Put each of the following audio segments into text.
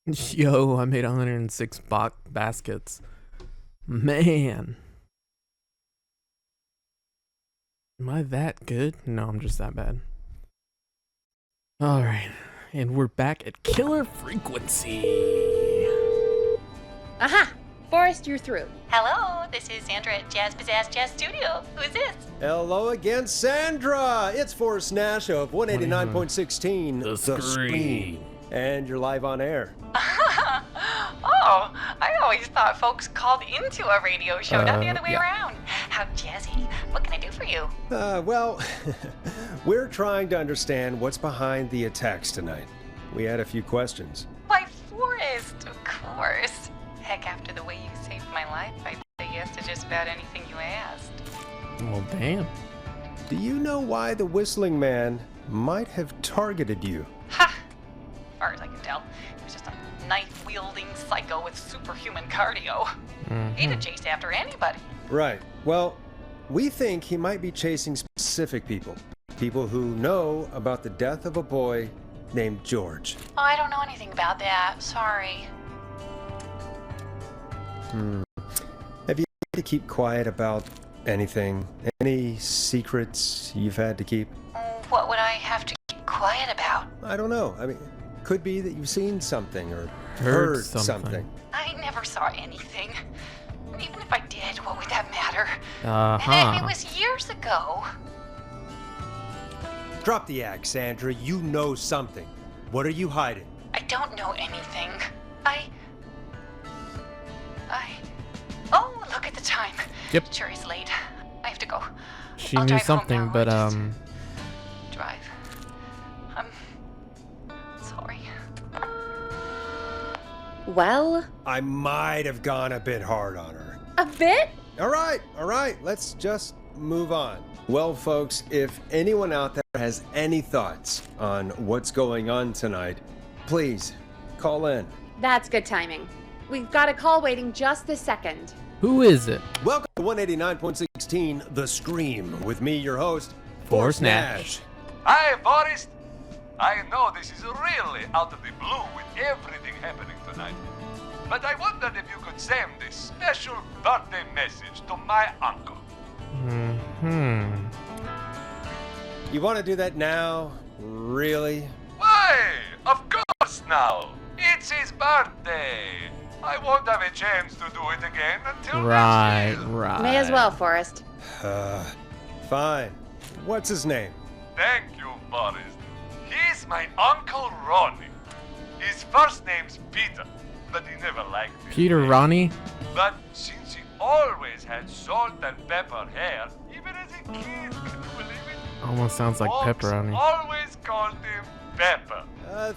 Yo, I made 106 baskets. Man. Am I that good? No, I'm just that bad. Alright. And we're back at Killer Frequency. Aha! Forrest, you're through. Hello, this is Sandra at Jazz Pizzazz Jazz Studio. Who is this? Hello again, Sandra! It's Forrest Nash of 189.16 The Screen. And you're live on air. Oh, I always thought folks called into a radio show, not the other way around. How jazzy. What can I do for you? Well, we're trying to understand what's behind the attacks tonight. We had a few questions. Why, Forrest, of course. Heck, after the way you saved my life, I'd say yes to just about anything you asked. Well, damn. Do you know why the Whistling Man might have targeted you? Ha! As far as I can tell, he was just a knife-wielding psycho with superhuman cardio. He'd have chased after anybody. Right. Well, we think he might be chasing specific people. People who know about the death of a boy named George. Oh, I don't know anything about that. Sorry. Have you had to keep quiet about anything? Any secrets you've had to keep? What would I have to keep quiet about? I don't know. I mean, could be that you've seen something or Heard heard something. I never saw anything. Even if I did, what would that matter? Uh-huh. And it was years ago. Drop the act, Sandra. You know something. What are you hiding? I don't know anything. Oh, look at the time. Yep. Sure is late. I have to go. She I'll knew drive home something, now, or but just drive. I'm sorry. Well, I might have gone a bit hard on her. a bit? All right. Let's just move on. Well, folks, if anyone out there has any thoughts on what's going on tonight, please call in. That's good timing. We've got a call waiting just this second. who is it? Welcome to 189.16 The Scream with me, your host, Forrest Nash. Hi, Forrest. I know this is really out of the blue with everything happening tonight. But I wondered if you could send this special birthday message to my uncle. You want to do that now? Really? Why? Of course now. It's his birthday. I won't have a chance to do it again until Right, next year. right. May as well, Forrest. Fine. What's his name? Thank you, Forrest. He's my Uncle Ronnie. His first name's Peter, but he never liked it. Peter Ronnie? But since he always had salt and pepper hair, even as a kid, can you believe it? Almost sounds like Folks pepperoni. always called him Pepper.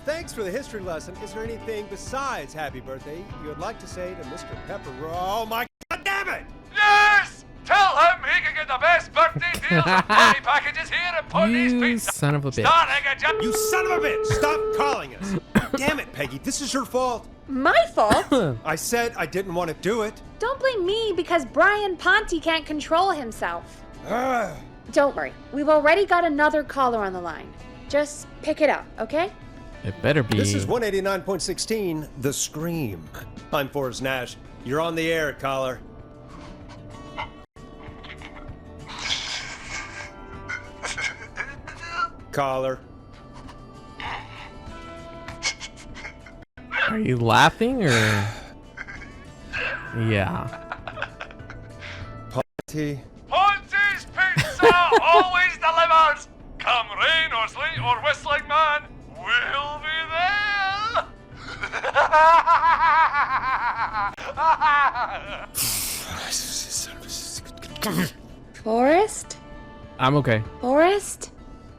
Thanks for the history lesson. Is there anything besides happy birthday you would like to say to Mr. Pepper? Oh my God damn it! Yes! Tell him he can get the best birthday deals and party packages here at Pony's You Pizza. son of a bitch. Starting at just... You son of a bitch! Stop calling us! Damn it, Peggy, this is your fault. My fault? I said I didn't want to do it. Don't blame me because Brian Ponte can't control himself. Ah. Don't worry. We've already got another caller on the line. Just pick it up, okay? It better be. This is 189.16 The Scream. I'm Forrest Nash. You're on the air, caller. Caller. Are you laughing or? Yeah. Ponte. Ponzi's Pizza always delivers. Come rain or sleet or whistling man, we'll be there. Forrest? I'm okay. Forrest?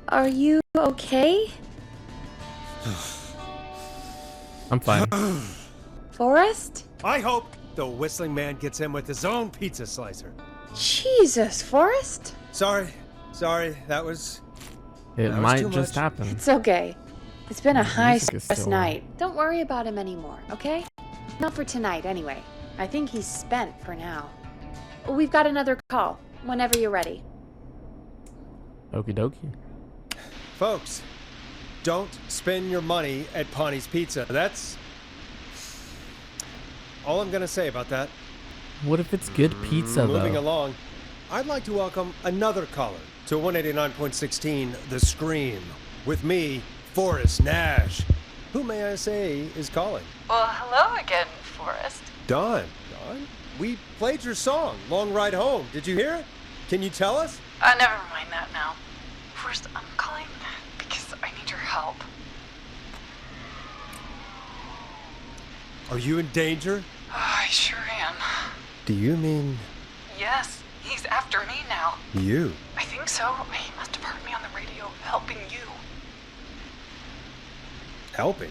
Are you okay? I'm fine. Forrest? I hope the Whistling Man gets in with his own pizza slicer. Jesus, Forrest? Sorry, that was... It That was might too just much. happen. It's okay. It's been a high music is stress still on. night. Don't worry about him anymore, okay? Not for tonight, anyway. I think he's spent for now. We've got another call, whenever you're ready. Okie dokie. Folks, don't spend your money at Ponte's Pizza. That's all I'm gonna say about that. What if it's good pizza, Moving though? along, I'd like to welcome another caller to 189.16 The Scream. With me, Forrest Nash. Who, may I say, is calling? Well, hello again, Forrest. Don. Don? We played your song, Long Ride Home. Did you hear it? Can you tell us? Never mind that now. First, I'm calling because I need your help. Are you in danger? I sure am. Do you mean Yes, he's after me now. you? I think so. He must have heard me on the radio helping you. Helping?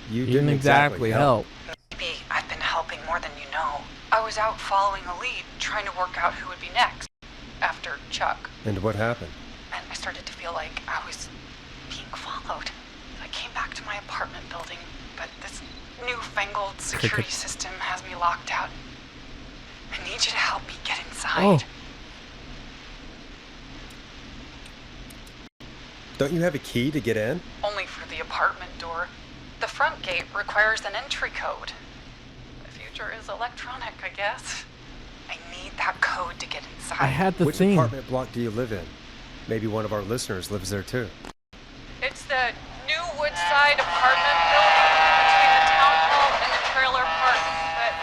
You Didn't exactly help. Maybe I've been helping more than you know. I was out following a lead, trying to work out who would be next. After Chuck. And what happened? And I started to feel like I was being followed. I came back to my apartment building, but this newfangled security system has me locked out. I need you to help me get inside. Don't you have a key to get in? Only for the apartment door. The front gate requires an entry code. The future is electronic, I guess. I need that code to get inside. I had the Which thing. apartment block do you live in? Maybe one of our listeners lives there too. It's the new Woodside apartment building between the town hall and the trailer park. But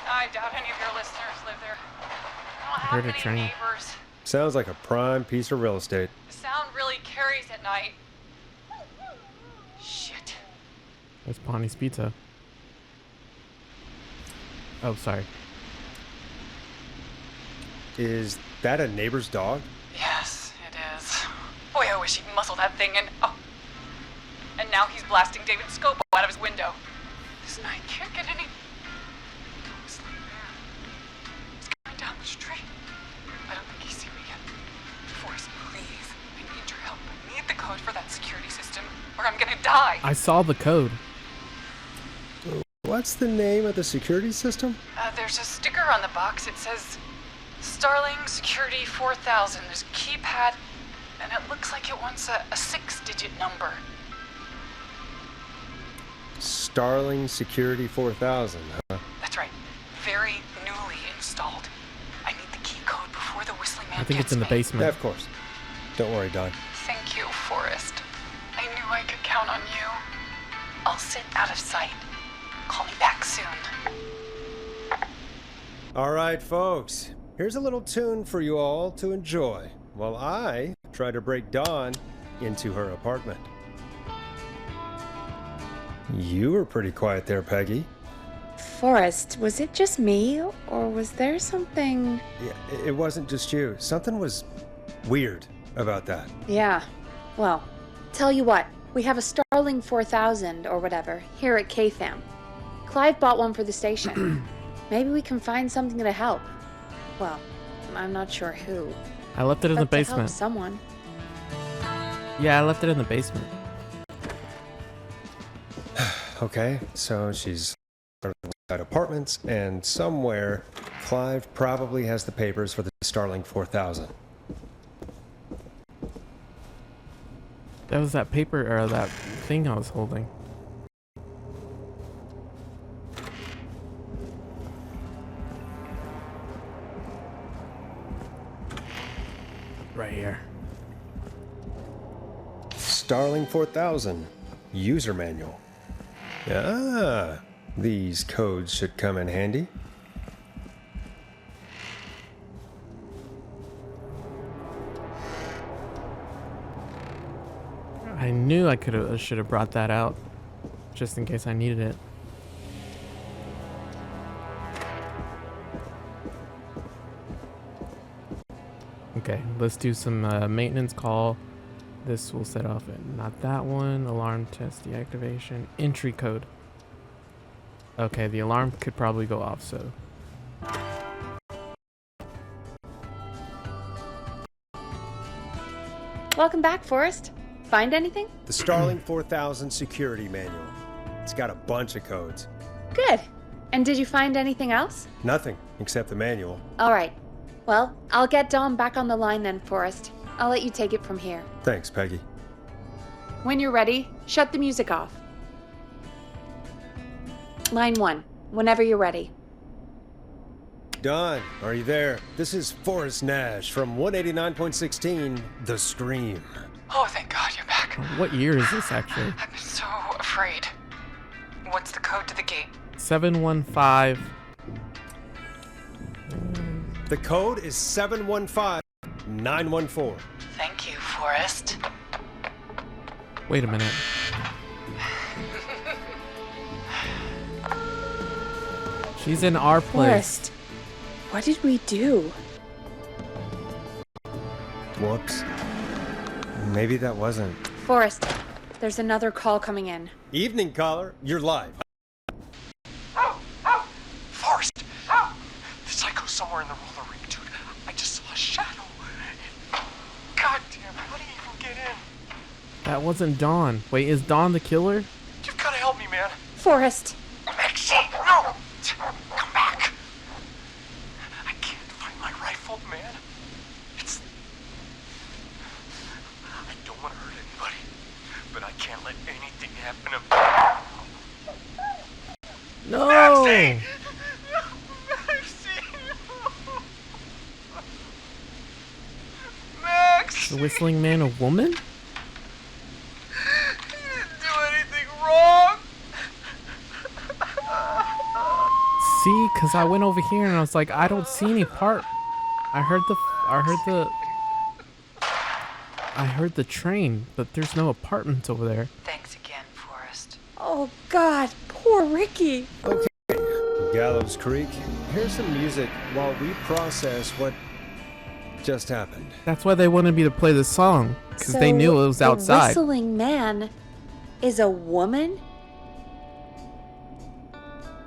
I doubt any of your listeners live there. I don't Heard have a any train. neighbors. Sounds like a prime piece of real estate. The sound really carries at night. Shit. That's Bonnie's Pizza. Oh, sorry. Is that a neighbor's dog? Yes, it is. Boy, I wish he'd muscle that thing and and now he's blasting David Scopo out of his window. This night can't get any. Ghostly man. He's coming down the street. I don't think he's seen me yet. Forrest, please. I need your help. I need the code for that security system, or I'm gonna die. I saw the code. What's the name of the security system? There's a sticker on the box. It says Starling Security 4000. There's a keypad, and it looks like it wants a 6-digit number. Starling Security 4000, huh? That's right. Very newly installed. I need the key code before the whistling man I think it's gets in the me. basement. Yeah, of course. Don't worry, Don. Thank you, Forrest. I knew I could count on you. I'll sit out of sight. Call me back soon. All right, folks. Here's a little tune for you all to enjoy while I try to break Dawn into her apartment. You were pretty quiet there, Peggy. Forrest, was it just me, or was there something... Yeah, it wasn't just you. Something was weird about that. Yeah, well, tell you what, we have a Starling 4000 or whatever here at KFAM. Clive bought one for the station. Maybe we can find something to help. Well, I'm not sure who. I left it in the but to help basement. someone. Yeah, I left it in the basement. Okay, so she's at apartments, and somewhere Clive probably has the papers for the Starling 4000. That was that paper, or that thing I was holding. Right here. Starling 4000 user manual. Ah, these codes should come in handy. I knew I should have brought that out, just in case I needed it. Okay, let's do some maintenance call. This will set off it. Not that one. Alarm test deactivation. Entry code. Okay, the alarm could probably go off, so. Welcome back, Forrest. Find anything? The Starling 4000 security manual. It's got a bunch of codes. Good. And did you find anything else? Nothing except the manual. All right. Well, I'll get Dom back on the line then, Forrest. I'll let you take it from here. Thanks, Peggy. When you're ready, shut the music off. Line 1. Whenever you're ready. Don, are you there? This is Forrest Nash from 189.16, The Scream. Oh, thank God you're back. What year is this actually? I've been so afraid. What's the code to the gate? 715. The code is 715914. Thank you, Forrest. Wait a minute. She's in our place. Forrest, what did we do? Whoops. Maybe that wasn't. Forrest, there's another call coming in. Evening, caller. You're live. Forrest! The psycho's somewhere in the roller rink, dude. I just saw a shadow. God damn, how do you even get in? That wasn't Dawn. Wait, is Dawn the killer? You've gotta help me, man. Forrest, Maxie, no! Come back! I can't find my rifle, man. I don't want to hurt anybody, but I can't let anything happen to No! Maxie! Max! The whistling man a woman? You didn't do anything wrong! See, cause I went over here and I was like, I don't see any part. I heard the train, but there's no apartments over there. Thanks again, Forrest. oh God, poor Ricky. Okay. Gallows Creek, here's some music while we process what just happened. That's why they wanted me to play this song, cause they knew it was The outside. whistling man is a woman?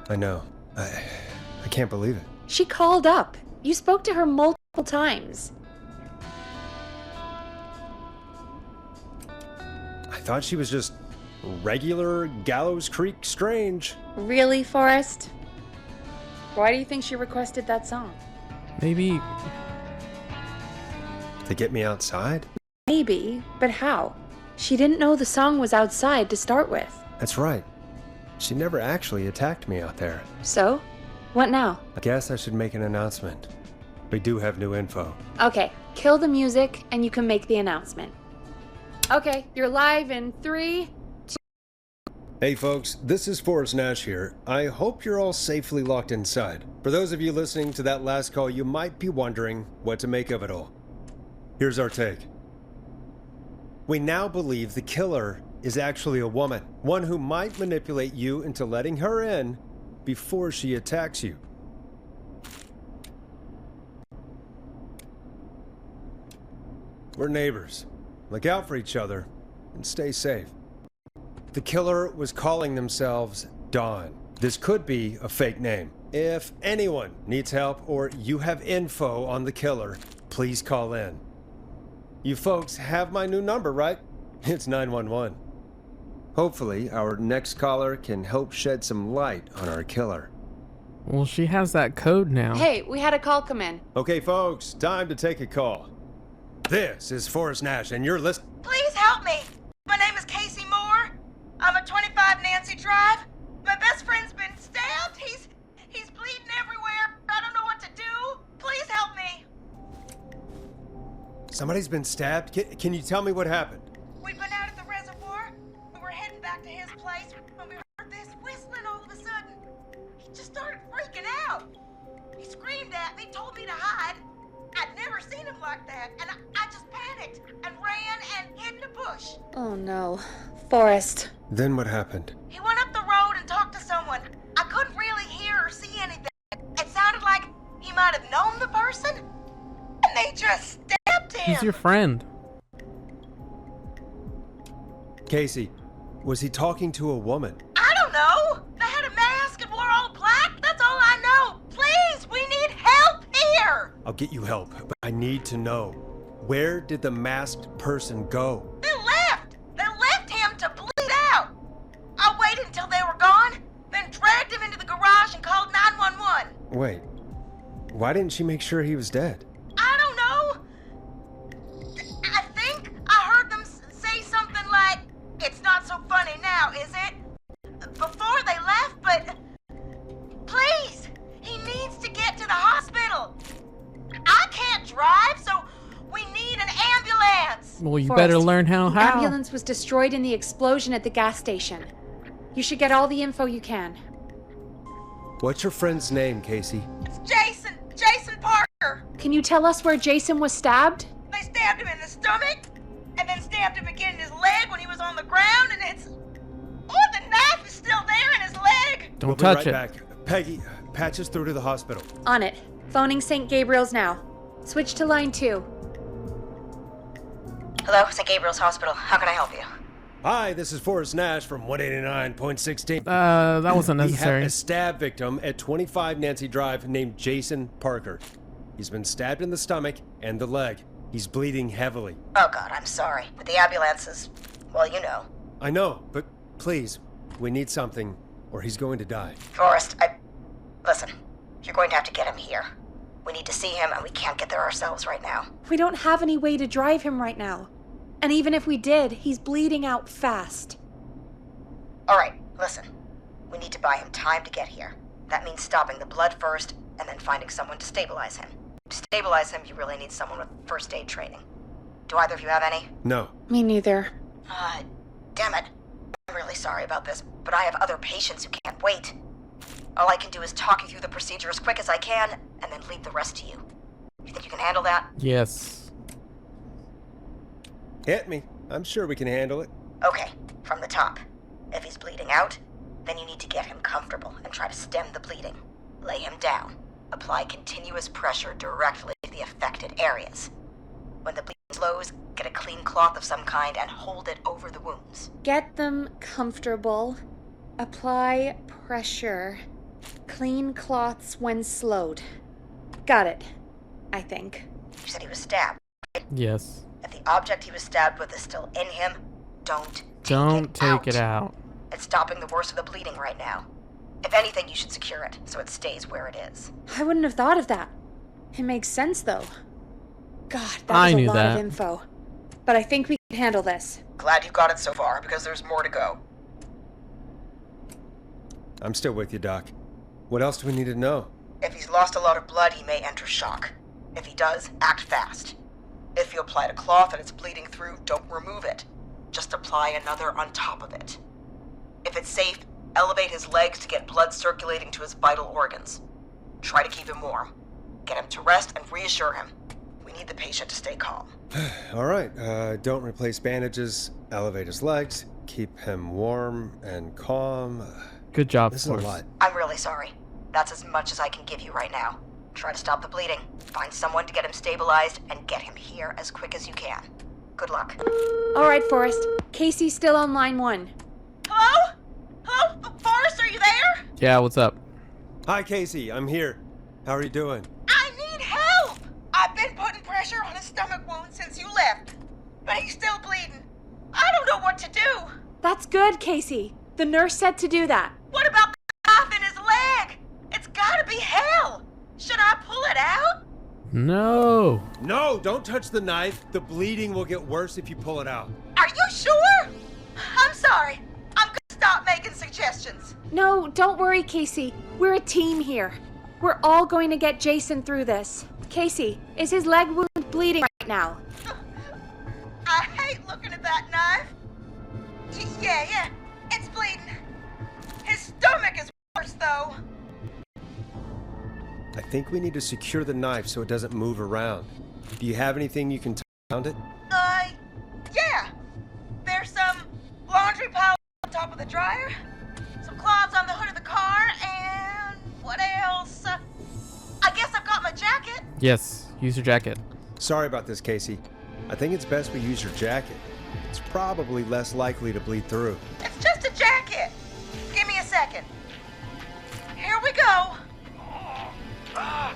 I know. I can't believe it. She called up. You spoke to her multiple times. I thought she was just regular Gallows Creek Strange. Really, Forrest? Why do you think she requested that song? Maybe To get me outside? Maybe, but how? She didn't know the song was outside to start with. That's right. She never actually attacked me out there. So? What now? I guess I should make an announcement. We do have new info. Okay, kill the music and you can make the announcement. Okay, you're live in 3. Hey folks, this is Forrest Nash here. I hope you're all safely locked inside. For those of you listening to that last call, you might be wondering what to make of it all. Here's our take. We now believe the killer is actually a woman, one who might manipulate you into letting her in before she attacks you. We're neighbors. Look out for each other and stay safe. The killer was calling themselves Dawn. This could be a fake name. If anyone needs help or you have info on the killer, please call in. You folks have my new number, right? It's 911. Hopefully, our next caller can help shed some light on our killer. well, she has that code now. Hey, we had a call come in. Okay, folks, time to take a call. This is Forrest Nash, and you're listening. Please help me. My name is Casey Moore. I'm at 25 Nancy Drive. My best friend's been stabbed. He's bleeding everywhere. I don't know what to do. Please help me. Somebody's been stabbed? Can you tell me what happened? We've been out at the reservoir. We were heading back to his place when we heard this whistling all of a sudden. He just started freaking out. He screamed at me, told me to hide. I'd never seen him like that, and I just panicked and ran and hid in a bush. Oh no. Forrest. Then what happened? He went up the road and talked to someone. I couldn't really hear or see anything. It sounded like he might have known the person, and they just stabbed him. He's your friend. Casey, was he talking to a woman? I don't know. They had a mask and wore all black. That's all I know. Please, we need help here. I'll get you help, but I need to know. Where did the masked person go? They left. They left him to bleed out. I waited until they were gone, then dragged him into the garage and called 911. Wait, why didn't she make sure he was dead? I don't know. I think I heard them say something like, "It's not so funny now, is it?" before they left, but Well, you Forrest, better learn how. The ambulance was destroyed in the explosion at the gas station. You should get all the info you can. What's your friend's name, Casey? It's Jason! Jason Parker! Can you tell us where Jason was stabbed? They stabbed him in the stomach, and then stabbed him again in his leg when he was on the ground, and it's... Oh, the knife is still there in his leg! Don't We'll touch be it. right back. Peggy, patch us through to the hospital. On it. Phoning St. Gabriel's now. Switch to line 2. Hello, St. Gabriel's Hospital. How can I help you? Hi, this is Forrest Nash from 189.16. That wasn't We necessary. have a stab victim at 25 Nancy Drive named Jason Parker. He's been stabbed in the stomach and the leg. He's bleeding heavily. Oh God, I'm sorry. But the ambulance is, well, you know. I know, but please, we need something, or he's going to die. Forrest, listen, you're going to have to get him here. We need to see him, and we can't get there ourselves right now. We don't have any way to drive him right now. And even if we did, he's bleeding out fast. All right, listen. We need to buy him time to get here. That means stopping the blood first, and then finding someone to stabilize him. To stabilize him, you really need someone with first aid training. Do either of you have any? No. Me neither. Damn it. I'm really sorry about this, but I have other patients who can't wait. All I can do is talk you through the procedure as quick as I can, and then leave the rest to you. You think you can handle that? Yes. Hit me. I'm sure we can handle it. Okay, from the top. If he's bleeding out, then you need to get him comfortable and try to stem the bleeding. Lay him down. Apply continuous pressure directly to the affected areas. When the bleeding slows, get a clean cloth of some kind and hold it over the wounds. Get them comfortable. Apply pressure. Clean cloths when slowed. Got it. I think. You said he was stabbed. Yes. If the object he was stabbed with is still in him, don't take it out. It's stopping the worst of the bleeding right now. If anything, you should secure it so it stays where it is. I wouldn't have thought of that. It makes sense, though. God, that I was knew a lot that. of info. But I think we can handle this. Glad you got it so far, because there's more to go. I'm still with you, Doc. What else do we need to know? If he's lost a lot of blood, he may enter shock. If he does, act fast. If you applied a cloth and it's bleeding through, don't remove it. Just apply another on top of it. If it's safe, elevate his legs to get blood circulating to his vital organs. Try to keep him warm. Get him to rest and reassure him. We need the patient to stay calm. All right, don't replace bandages, elevate his legs, keep him warm and calm. Good job, This is a Forrest. lot. I'm really sorry. That's as much as I can give you right now. Try to stop the bleeding. Find someone to get him stabilized and get him here as quick as you can. Good luck. All right, Forrest. Casey's still on line 1. Hello? Hello? Forrest, are you there? Yeah, what's up? Hi, Casey. I'm here. How are you doing? I need help! I've been putting pressure on his stomach wound since you left, but he's still bleeding. I don't know what to do. That's good, Casey. The nurse said to do that. What about the knife in his leg? It's gotta be hell. Should I pull it out? No. No, don't touch the knife. The bleeding will get worse if you pull it out. Are you sure? I'm sorry. I'm gonna stop making suggestions. No, don't worry, Casey. We're a team here. We're all going to get Jason through this. Casey, is his leg wound bleeding right now? I hate looking at that knife. Yeah, it's bleeding. His stomach is worse, though. I think we need to secure the knife so it doesn't move around. Do you have anything you can tie around it? Yeah. There's some laundry pile on top of the dryer, some cloths on the hood of the car, and what else? I guess I've got my jacket. Yes, use your jacket. Sorry about this, Casey. I think it's best we use your jacket. It's probably less likely to bleed through. It's just a jacket. Give me a second. Here we go. I'm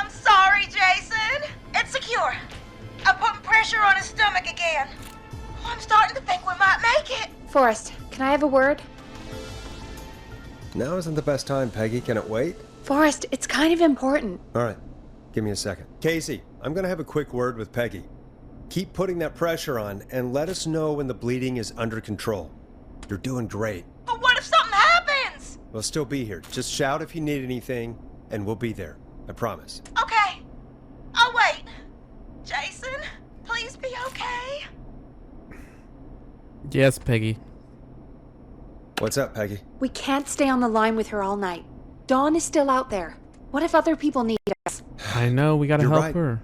sorry, Jason. It's secure. I'm putting pressure on his stomach again. Oh, I'm starting to think we might make it. Forrest, can I have a word? Now isn't the best time, Peggy. Can it wait? Forrest, it's kind of important. All right. Give me a second. Casey, I'm going to have a quick word with Peggy. Keep putting that pressure on and let us know when the bleeding is under control. You're doing great. But what if something happens? We'll still be here. Just shout if you need anything, and we'll be there. I promise. Okay. I'll wait. Jason, please Yes, Peggy. What's up, Peggy? We can't stay on the line with her all night. Dawn is still out there. What if other people need us? I know, we gotta You're help right. her.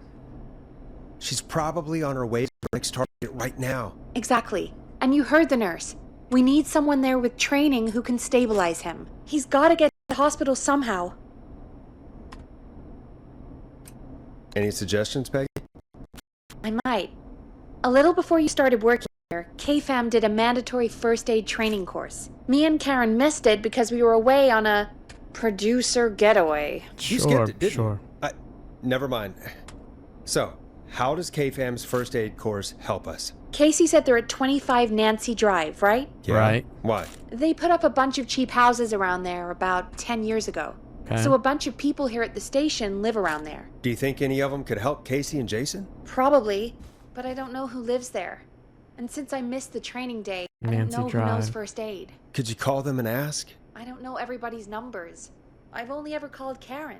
She's probably on her way to her next target right now. Exactly. And you heard the nurse. We need someone there with training who can stabilize him. He's gotta get to the hospital somehow. Any suggestions, Peggy? I might. A little before you started working here, KFAM did a mandatory first aid training course. Me and Karen missed it because we were away on a producer getaway. You Sure, skipped it, didn't sure. you? Never mind. So, how does KFAM's first aid course help us? Casey said they're at 25 Nancy Drive, right? Right. Why? They put up a bunch of cheap houses around there about 10 years ago. Okay. So a bunch of people here at the station live around there. Do you think any of them could help Casey and Jason? Probably, but I don't know who lives there. And since I missed the training day, I don't Nancy know who knows Drive. first aid. Could you call them and ask? I don't know everybody's numbers. I've only ever called Karen.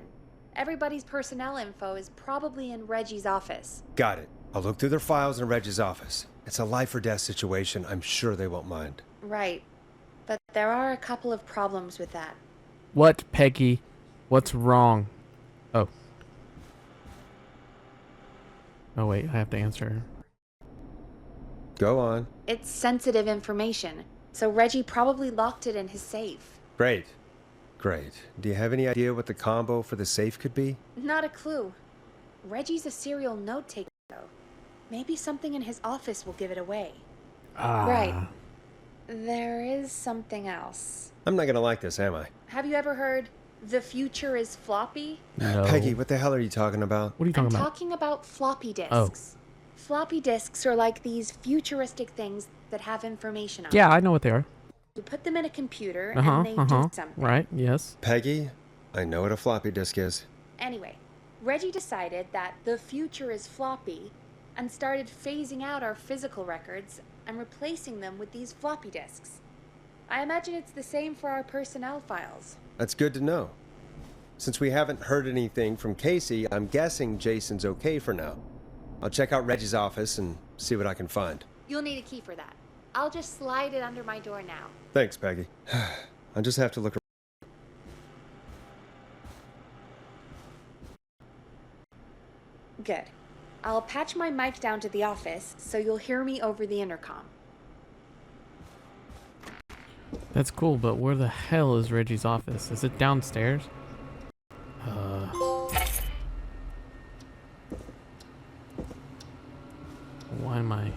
Everybody's personnel info is probably in Reggie's office. Got it. I'll look through their files in Reggie's office. It's a life or death situation. I'm sure they won't mind. Right. But there are a couple of problems with that. What, Peggy? What's wrong? Oh. Oh, wait, I have to answer her. Go on. It's sensitive information, so Reggie probably locked it in his safe. Great. Great. Do you have any idea what the combo for the safe could be? Not a clue. Reggie's a serial note taker, though. Maybe something in his office will give it away. Ah. Right. There is something else. I'm not gonna like this, am I? Have you ever heard, the future is floppy? No. Peggy, what the hell are you talking about? What are you I'm talking about? talking about floppy disks. Oh. Floppy disks are like these futuristic things that have information on Yeah, them. I know what they are. You put them in a computer Uh-huh, and they do something. Right, yes. Peggy, I know what a floppy disk is. Anyway, Reggie decided that the future is floppy and started phasing out our physical records and replacing them with these floppy disks. I imagine it's the same for our personnel files. That's good to know. Since we haven't heard anything from Casey, I'm guessing Jason's okay for now. I'll check out Reggie's office and see what I can find. You'll need a key for that. I'll just slide it under my door now. Thanks, Peggy. I'll just have to look. Good. I'll patch my mic down to the office so you'll hear me over the intercom. That's cool, but where the hell is Reggie's office? Is it downstairs? Why am I...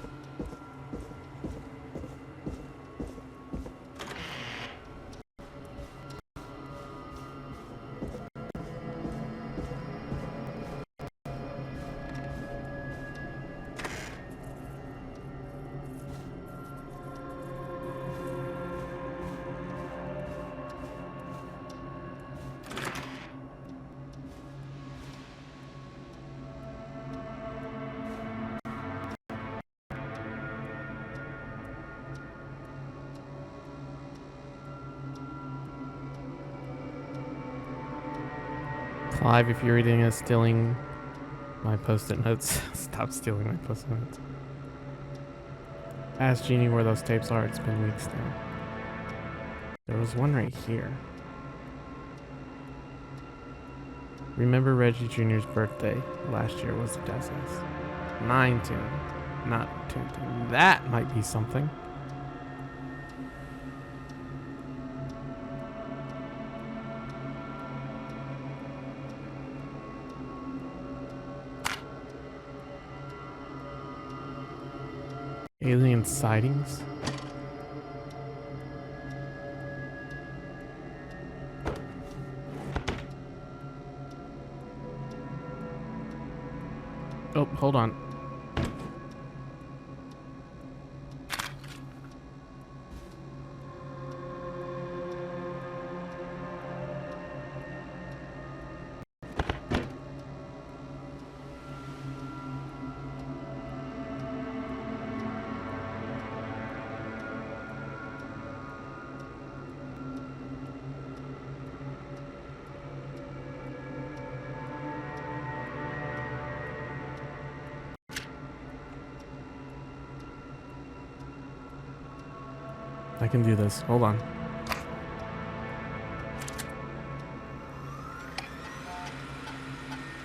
Clive, if you're reading this, stealing my post-it notes. Stop stealing my post-it notes. Ask Jeannie where those tapes are. It's been weeks now. There was one right here. Remember Reggie Jr.'s birthday last year was the Death's 9-2, not 10-2. That might be something. Alien sightings? Oh, hold on. can do this. Hold on.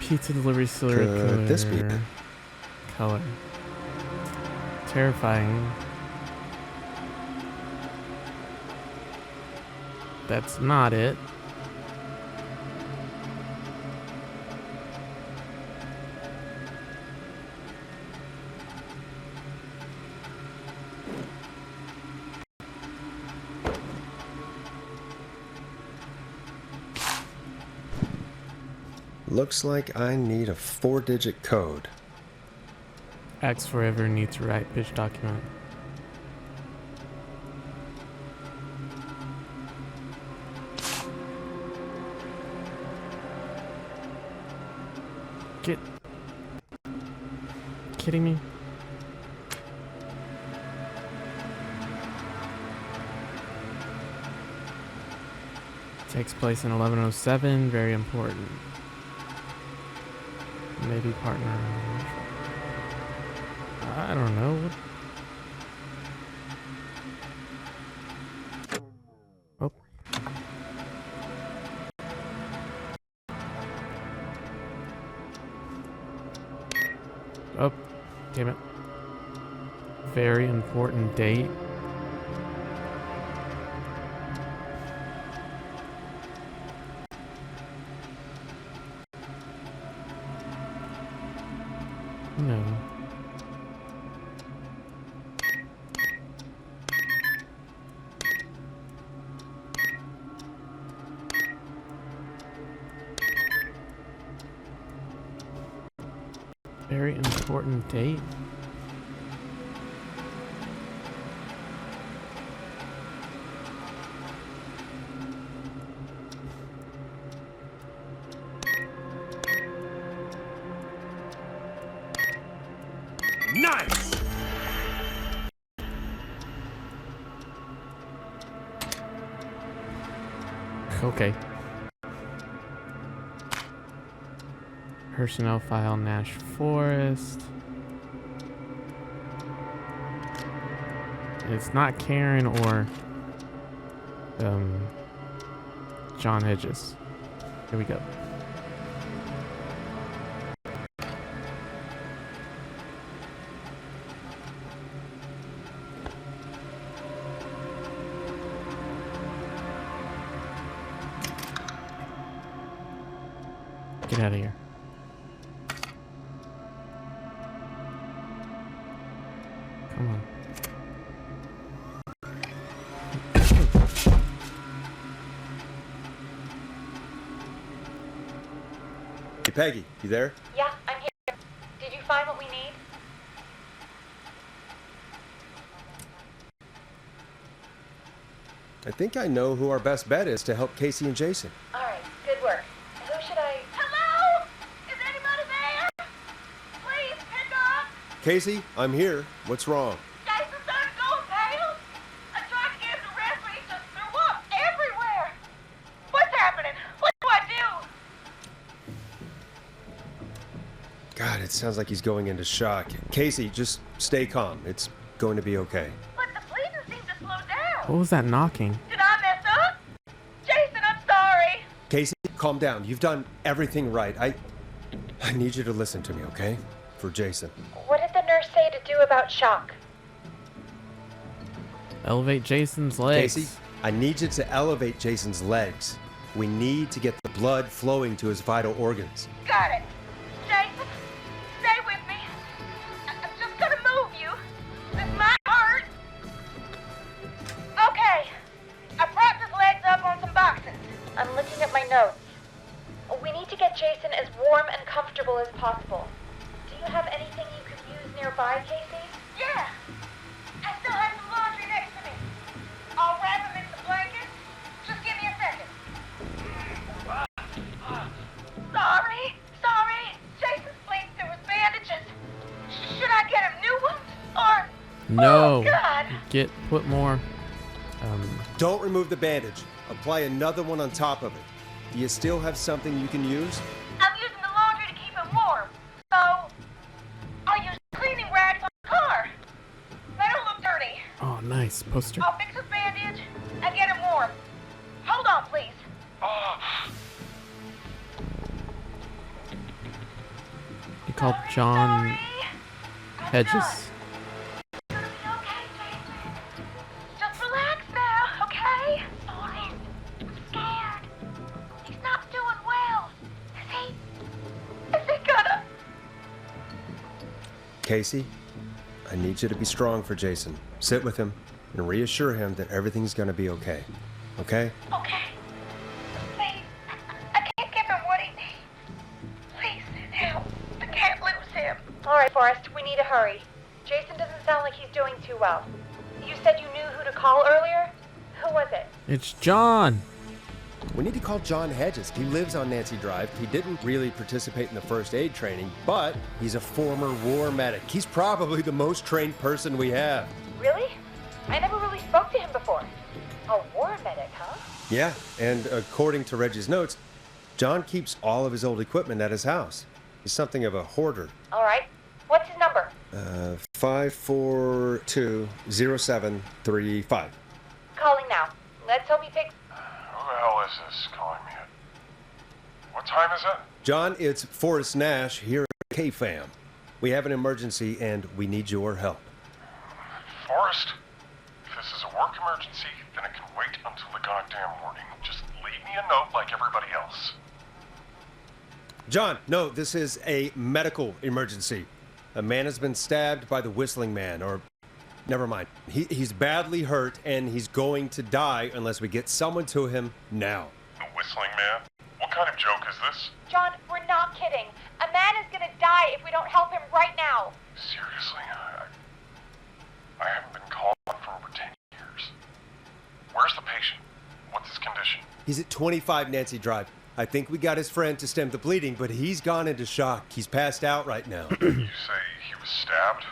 Pizza delivery serial killer. Could this be it? Color. Terrifying. That's not it. Looks like I need a 4-digit code. Axe Forever needs to write pitch document. Get. Kidding me? Takes place in 1107. Very important. Maybe partner. I don't know. Oh. Oh, damn it. Very important date. No. Very important date. Nice! Okay. Personnel file Nash Forest. It's not Karen or John Hedges. Here we go. Get out of here. Come on. Hey, Peggy, you there? Yeah, I'm here. Did you find what we need? I think I know who our best bet is to help Casey and Jason. All right, good work. Who should I... Hello? Is anybody there? Please pick up. Casey, I'm here. What's wrong? Jason started going pale. I tried to get him to rest, but he just threw up everywhere. What's happening? What do I do? God, it sounds like he's going into shock. Casey, just stay calm. It's going to be okay. But the bleeding seemed to slow down. What was that knocking? Did I mess up? Jason, I'm sorry. Casey, calm down. You've done everything right. I need you to listen to me, okay? For Jason. What did the nurse say to do about shock? Elevate Jason's legs. Casey, I need you to elevate Jason's legs. We need to get the blood flowing to his vital organs. Got it. Jason, stay with me. I'm just gonna move you. This might hurt. Okay. I propped his legs up on some boxes. I'm looking at my notes. We need to get Jason as warm and comfortable as possible. Do you have anything you could use nearby, Casey? Yeah. I still have some laundry next to me. I'll wrap him in some blankets. Just give me a second. Sorry. Jason's bleeding through his bandages. Should I get him new ones? Or... No. Oh, God. Put more. Don't remove the bandage. Apply another one on top of it. Do you still have something you can use? I'm using the laundry to keep him warm. So, I'll use cleaning rags on the car. They don't look dirty. Oh, nice poster. I'll fix his bandage call John Hedges. Okay, Jason. Just relax now, okay? Forrest, I'm scared. He's not doing well. Is he gonna... Casey, I need you to be strong for Jason. Sit with him and reassure him that everything's gonna be okay. Okay? Okay. Please, I can't give him what he needs. Please, help. I can't lose him. All right, Forrest, we need to hurry. Jason doesn't sound like he's doing too well. You said you knew who to call earlier? Who was it? It's John. We need to call John Hedges. He lives on Nancy Drive. He didn't really participate in the first aid training, but he's a former war medic. He's probably the most trained person we have. Really? I never really spoke to him before. A war medic, huh? Yeah, and according to Reggie's notes, John keeps all of his old equipment at his house. He's something of a hoarder. All right. What's his number? 5420735. Calling now. Let's hope he picks... Who the hell is this calling me at? What time is it? John, it's Forrest Nash here at K-Fam. We have an emergency and we need your help. Forrest? If this is a work emergency, then it can wait until the goddamn morning. Just leave me a note like everybody else. John, no, this is a medical emergency. A man has been stabbed by the Whistling Man, or... Never mind. He's badly hurt, and he's going to die unless we get someone to him now. The Whistling Man? What kind of joke is this? John, we're not kidding. A man is gonna die if we don't help him right now. Seriously, I haven't been called for over 10 years. Where's the patient? What's his condition? He's at 25 Nancy Drive. I think we got his friend to stem the bleeding, but he's gone into shock. He's passed out right now. You say he was stabbed?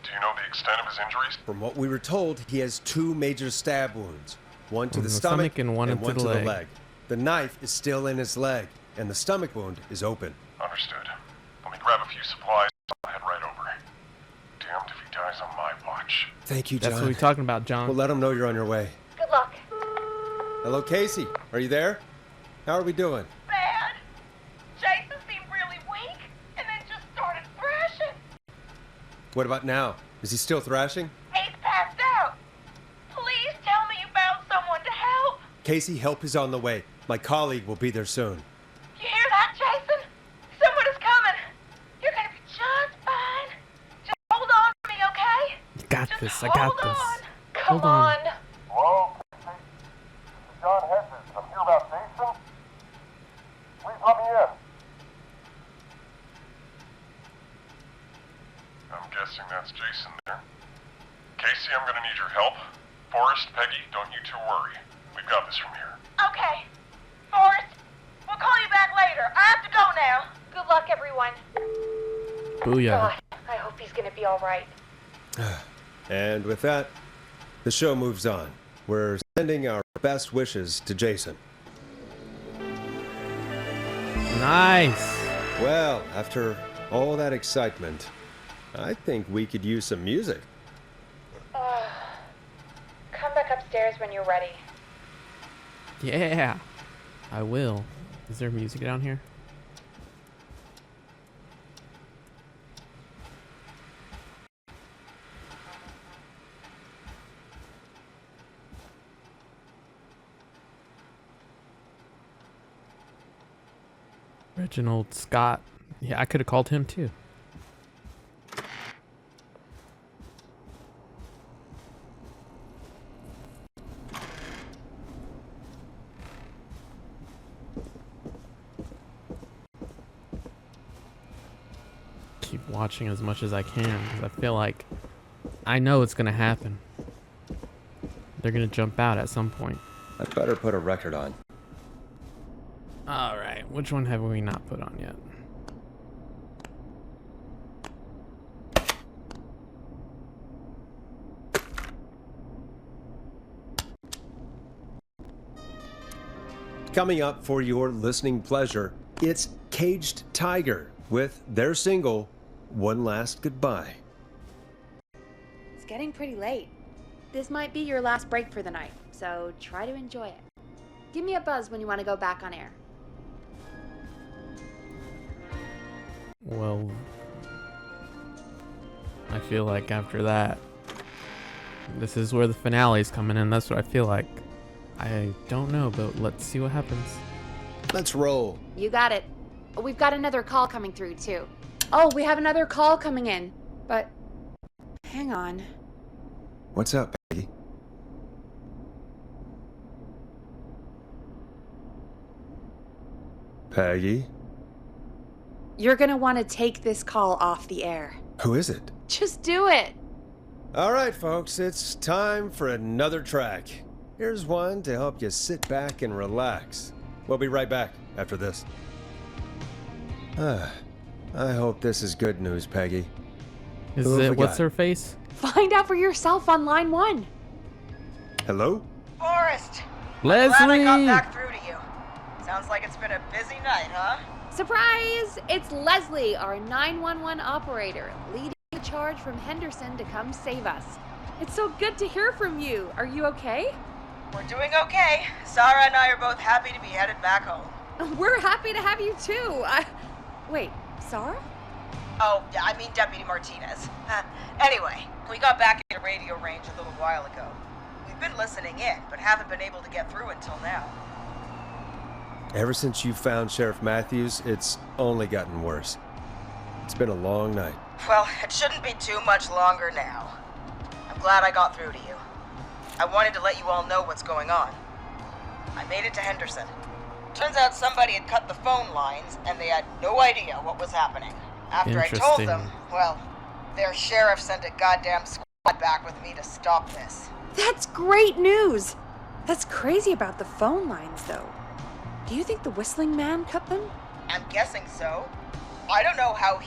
Do you know the extent of his injuries? From what we were told, he has 2 major stab wounds. One to the stomach and one to the the leg. leg. The knife is still in his leg, and the stomach wound is open. Understood. Let me grab a few supplies. I'll head right over. Damned if he dies on my watch. Thank you, John. That's what we're talking about, John. We'll let him know you're on your way. Good luck. Hello, Casey. Are you there? How are we doing? Bad. Jason seemed really weak and then just started thrashing. What about now? Is he still thrashing? He's passed out. Please tell me you found someone to help. Casey, help is on the way. My colleague will be there soon. You hear that, Jason? Someone is coming. You're gonna be just fine. Just hold on to me, okay? You got Just this. I got hold this. on. Come Hold on. Hello, Casey? This is John Hedges. I'm here about Jason. Please let me in. I'm guessing that's Jason there. Casey, I'm gonna need your help. Forrest, Peggy, don't you two worry. We've got this from here. Okay. Forrest, we'll call you back later. I have to go now. Good luck, everyone. Booyah. God, I hope he's gonna be all right. And with that, the show moves on. We're sending our best wishes to Jason. Nice. Well, after all that excitement, I think we could use some music. Come back upstairs when you're ready. Yeah. I will. Is there music down here? Reginald Scott. Yeah, I could have called him too. Keep watching as much as I can because I feel like I know it's gonna happen. They're gonna jump out at some point. I better put a record on. All right, which one have we not put on yet? Coming up for your listening pleasure, it's Caged Tiger with their single, One Last Goodbye. It's getting pretty late. This might be your last break for the night, so try to enjoy it. Give me a buzz when you want to go back on air. Well, I feel like after that, this is where the finale's coming in. That's what I feel like. I don't know, but let's see what happens. Let's roll. You got it. We've got another call coming through, too. Oh, we have another call coming in. But, hang on. What's up, Peggy? Peggy? You're gonna want to take this call off the air. Who is it? Just do it. All right, folks, it's time for another track. Here's one to help you sit back and relax. We'll be right back after this. I hope this is good news, Peggy. Is Who have it we what's got? her face? Find out for yourself on line 1. Hello? Forrest! Glad I got Leslie! back through to you. Sounds like it's been a busy night, huh? Surprise! It's Leslie, our 911 operator, leading the charge from Henderson to come save us. It's so good to hear from you. Are you okay? We're doing okay. Sarah and I are both happy to be headed back home. We're happy to have you too. Wait, Sarah? Oh, yeah, I mean Deputy Martinez. Anyway, we got back into radio range a little while ago. We've been listening in, but haven't been able to get through until now. Ever since you found Sheriff Matthews, it's only gotten worse. It's been a long night. Well, it shouldn't be too much longer now. I'm glad I got through to you. I wanted to let you all know what's going on. I made it to Henderson. Turns out somebody had cut the phone lines, and they had no idea what was happening. After I told them, Interesting. well, their sheriff sent a goddamn squad back with me to stop this. That's great news. That's crazy about the phone lines, though. Do you think the Whistling Man cut them? I'm guessing so. I don't know how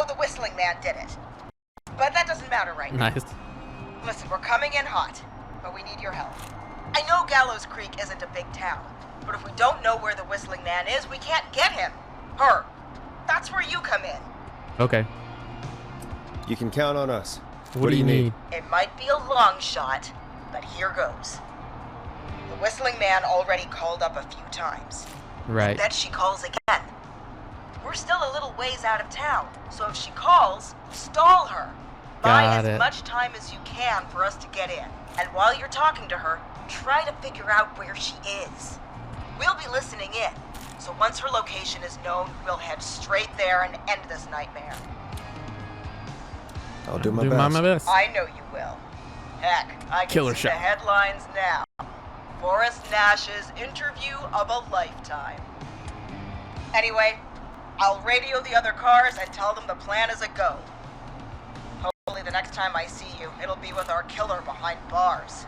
the Whistling Man did it. But that doesn't matter right now. Nice. Listen, we're coming in hot, but we need your help. I know Gallows Creek isn't a big town, but if we don't know where the Whistling Man is, we can't get him. Her. That's where you come in. Okay. You can count on us. What do you need? It might be a long shot, but here goes. The Whistling Man already called up a few times. Right. Bet she calls again. We're still a little ways out of town, so if she calls, stall her. Buy Got as it. much time as you can for us to get in. And while you're talking to her, try to figure out where she is. We'll be listening in, so once her location is known, we'll head straight there and end this nightmare. I'll do my Do best. my best. I know you will. Heck, I can Killer see shot. the headlines now. Forrest Nash's interview of a lifetime. Anyway, I'll radio the other cars and tell them the plan is a go. Hopefully the next time I see you, it'll be with our killer behind bars.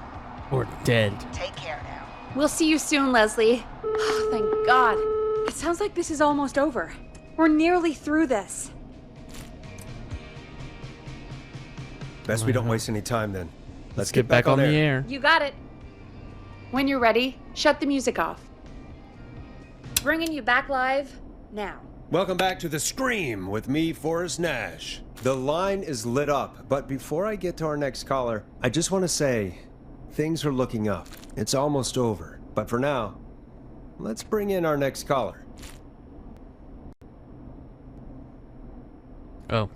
Or dead. Take care now. We'll see you soon, Leslie. Oh, thank God. It sounds like this is almost over. We're nearly through this. Best we don't waste any time then. Let's get back on the air. You got it. When you're ready, shut the music off. Bringing you back live now. Welcome back to The Scream with me, Forrest Nash. The line is lit up, but before I get to our next caller, I just want to say things are looking up. It's almost over, but for now, let's bring in our next caller. Oh.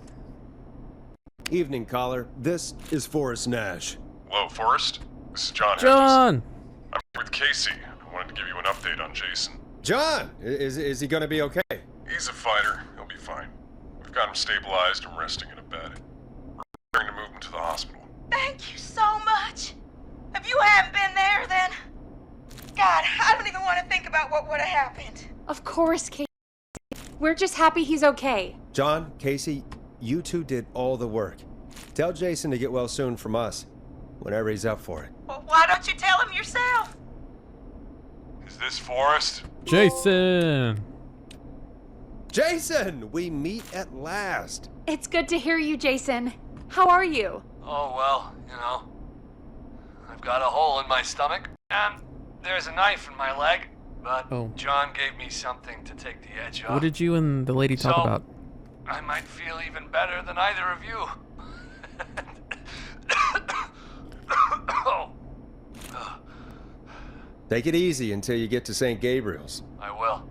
Evening, caller. This is Forrest Nash. Hello, Forrest. This is John. John! I'm here with Casey. I wanted to give you an update on Jason. John, is he going to be okay? He's a fighter. He'll be fine. We've got him stabilized and resting in a bed. We're preparing to move him to the hospital. Thank you so much. If you hadn't been there, then... God, I don't even want to think about what would have happened. Of course, Kate. We're just happy he's okay. John, Casey, you two did all the work. Tell Jason to get well soon from us, whenever he's up for it. Well, why don't you tell him yourself? Is this Forrest? Jason! Jason, we meet at last. It's good to hear you, Jason. How are you? Oh, well, you know. I've got a hole in my stomach, and there's a knife in my leg, but Oh. John gave me something to take the edge off. What did you and the lady talk So- about? I might feel even better than either of you. Oh, Take it easy until you get to St. Gabriel's. I will.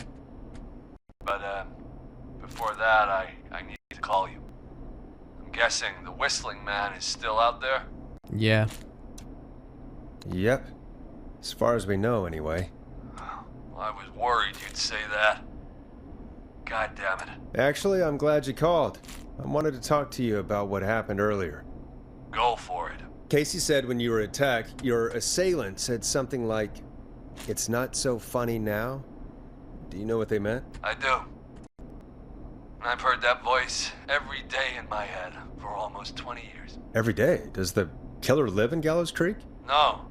But, before that, I need to call you. guessing the Whistling Man is still out there? Yeah. Yep. As far as we know, anyway. I was worried you'd say that. God damn it. Actually, I'm glad you called. I wanted to talk to you about what happened earlier. Go for it. Casey said when you were attacked, your assailant said something like, "It's not so funny now." Do you know what they meant? I do. I've heard that voice every day in my head for almost 20 years. Every day? Does the killer live in Gallows Creek? No,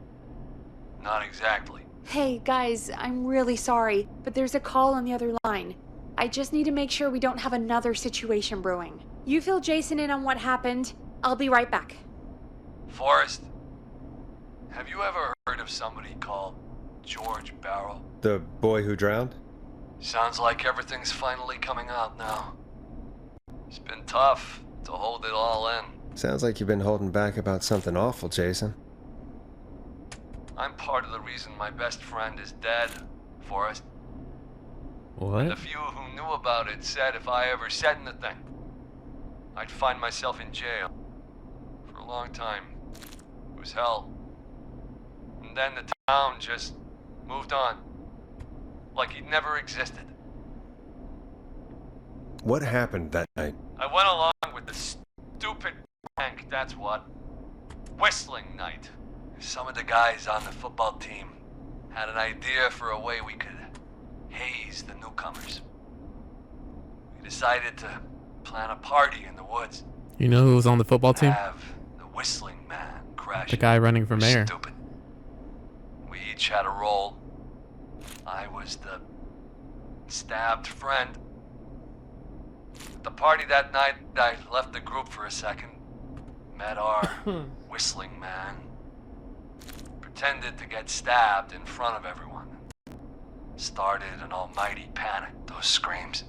not exactly. Hey, guys, I'm really sorry, but there's a call on the other line. I just need to make sure we don't have another situation brewing. You fill Jason in on what happened. I'll be right back. Forrest, have you ever heard of somebody called George Barrow? The boy who drowned? Sounds like everything's finally coming out now. It's been tough to hold it all in. Sounds like you've been holding back about something awful, Jason. I'm part of the reason my best friend is dead, Forrest. What? The few who knew about it said if I ever said anything, I'd find myself in jail. For a long time, it was hell. And then the town just moved on. Like he'd never existed. What happened that night? I went along with the stupid prank, that's what. Whistling night. Some of the guys on the football team had an idea for a way we could haze the newcomers. We decided to plan a party in the woods. You know who was on the football team? Have the Whistling Man crash. The guy running for mayor. Stupid. We each had a role. I was the stabbed friend. At the party that night, I left the group for a second. Met our Whistling Man. Pretended to get stabbed in front of everyone. Started an almighty panic, those screams.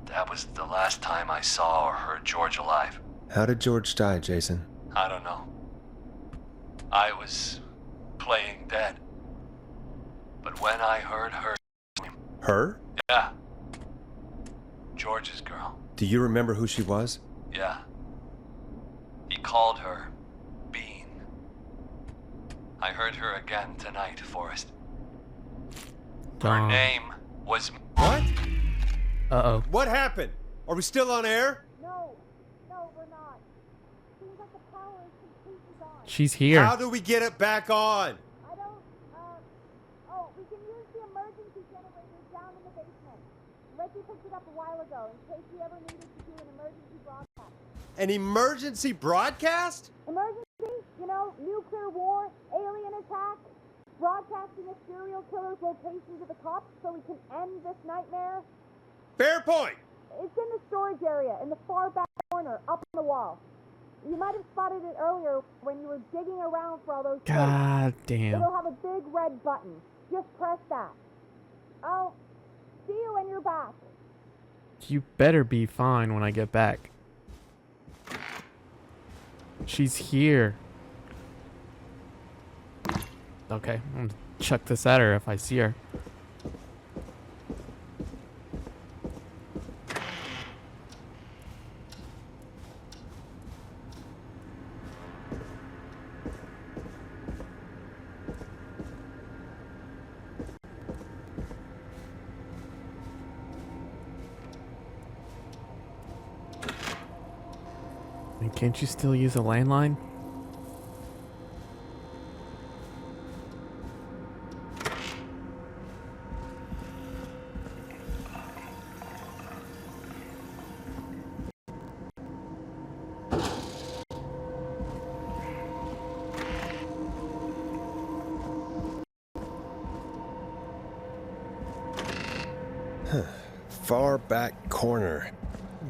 That was the last time I saw or heard George alive. How did George die, Jason? I don't know. I was playing dead. But when I heard her scream... Her? Yeah. George's girl. Do you remember who she was? Yeah. He called her Bean. I heard her again tonight, Forrest. Her name was... What? Uh-oh. What happened? Are we still on air? No, we're not. Seems like the power is completely gone. She's here. How do we get it back on? I don't, we can use the emergency generators down in the basement. Ricky picked it up a while ago in case you ever needed to do an emergency broadcast. An emergency broadcast? Emergency? You know, nuclear war, alien attack, broadcasting a serial killer's location to the cops so we can end this nightmare. Fair point. It's in the storage area in the far back corner, up on the wall. You might have spotted it earlier when you were digging around for all those tapes. God damn. It'll have a big red button. Just press that. I'll see you when you're back. You better be fine when I get back. She's here. Okay, I'm gonna chuck this at her if I see her. Can't you still use a landline? Far back corner.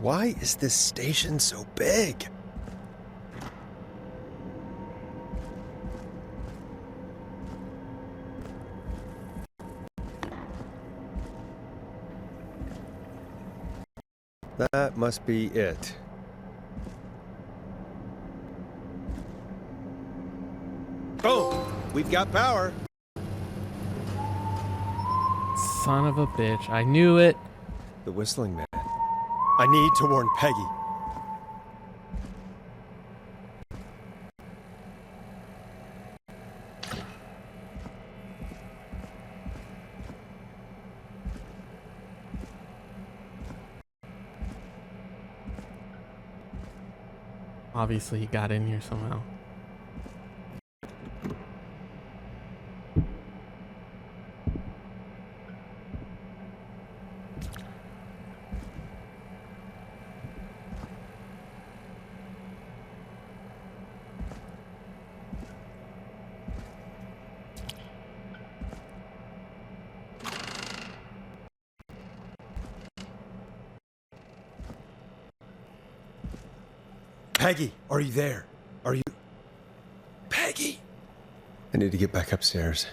Why is this station so big? That must be it. Boom! We've got power. Son of a bitch. I knew it. The Whistling Man. I need to warn Peggy. Obviously, he got in here somehow. Peggy, are you there? Are you... Peggy! I need to get back upstairs.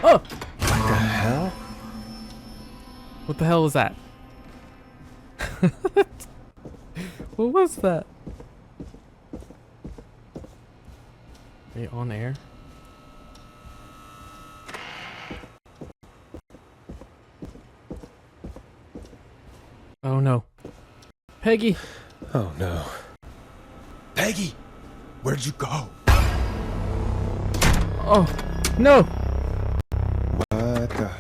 Oh! What the hell? What the hell was that? What was that? Are you on air? Oh no. Peggy! Oh no. Peggy! Where'd you go? Oh, no! What the...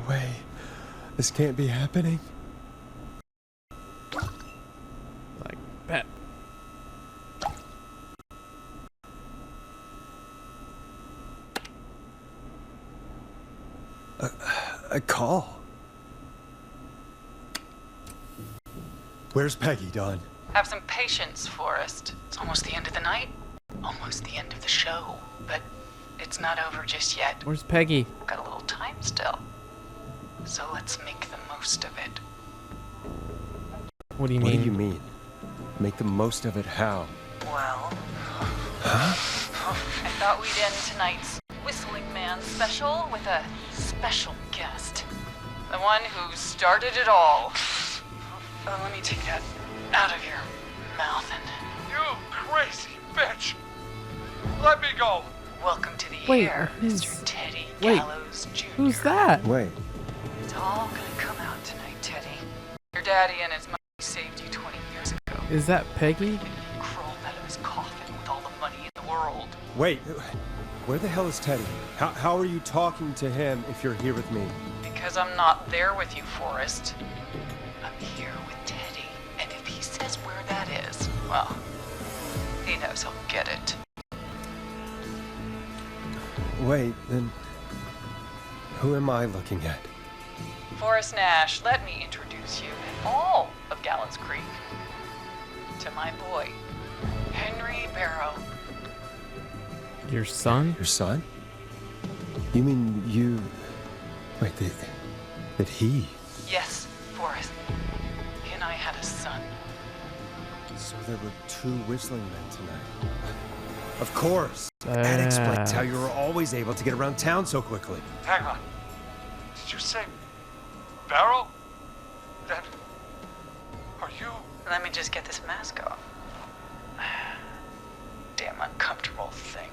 Wait. This can't be happening. Like, bet. A call. Where's Peggy, Don? Have some patience, Forrest. It's almost the end of the night. Almost the end of the show. But it's not over just yet. Where's Peggy? We've got a little time still. So let's make the most of it. What do you What mean? do you mean? Make the most of it how? Well... I thought we'd end tonight's Whistling Man special with a special guest. The one who started it all. Let me take that out of your mouth and... You crazy bitch! Let me go! Welcome to the Wait, air, who's- Mr. Teddy wait, Gallows Jr. Who's that? Wait. It's all gonna come out tonight, Teddy. Your daddy and his money saved you 20 years ago. Is that Peggy? Crawled out of his coffin with all the money in the world. Wait. Where the hell is Teddy? How are you talking to him if you're here with me? Because I'm not there with you, Forrest. I'm here with Teddy. And if he says where that is, well, he knows he'll get it. Wait, then... Who am I looking at? Forrest Nash, let me introduce you and all of Gallows Creek to my boy, Henry Barrow. Your son? Your son? You mean you... Wait, that he... Yes, Forrest. He and I had a son. So there were two whistling men tonight. Of course. That explains how you were always able to get around town so quickly. Hang on. Did you say Barrow? Then are you? Let me just get this mask off. Damn uncomfortable thing.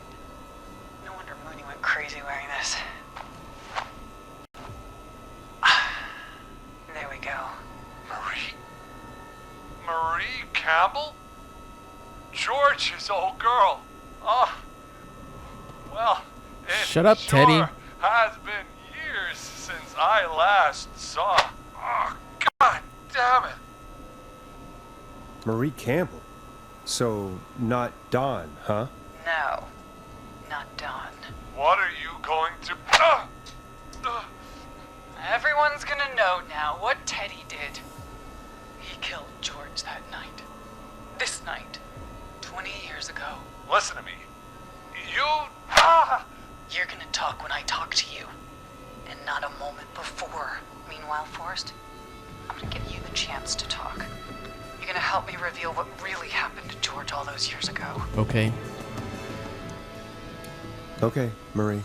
No wonder Mooney went crazy wearing this. There we go. Marie Campbell? George's old girl. Oh. Well, it Shut up, sure Teddy. has been years since I last saw. Oh, God damn it. Marie Campbell. So, not Dawn, huh? No, not Dawn. What are you going to... Everyone's gonna know now what Teddy did. He killed George that night. This night. 20 years ago. Listen to me. You... You're gonna talk when I talk to you. And not a moment before. Meanwhile, Forrest, I'm gonna give you the chance to talk. You're gonna help me reveal what really happened to George all those years ago. Okay, Okay, Marie.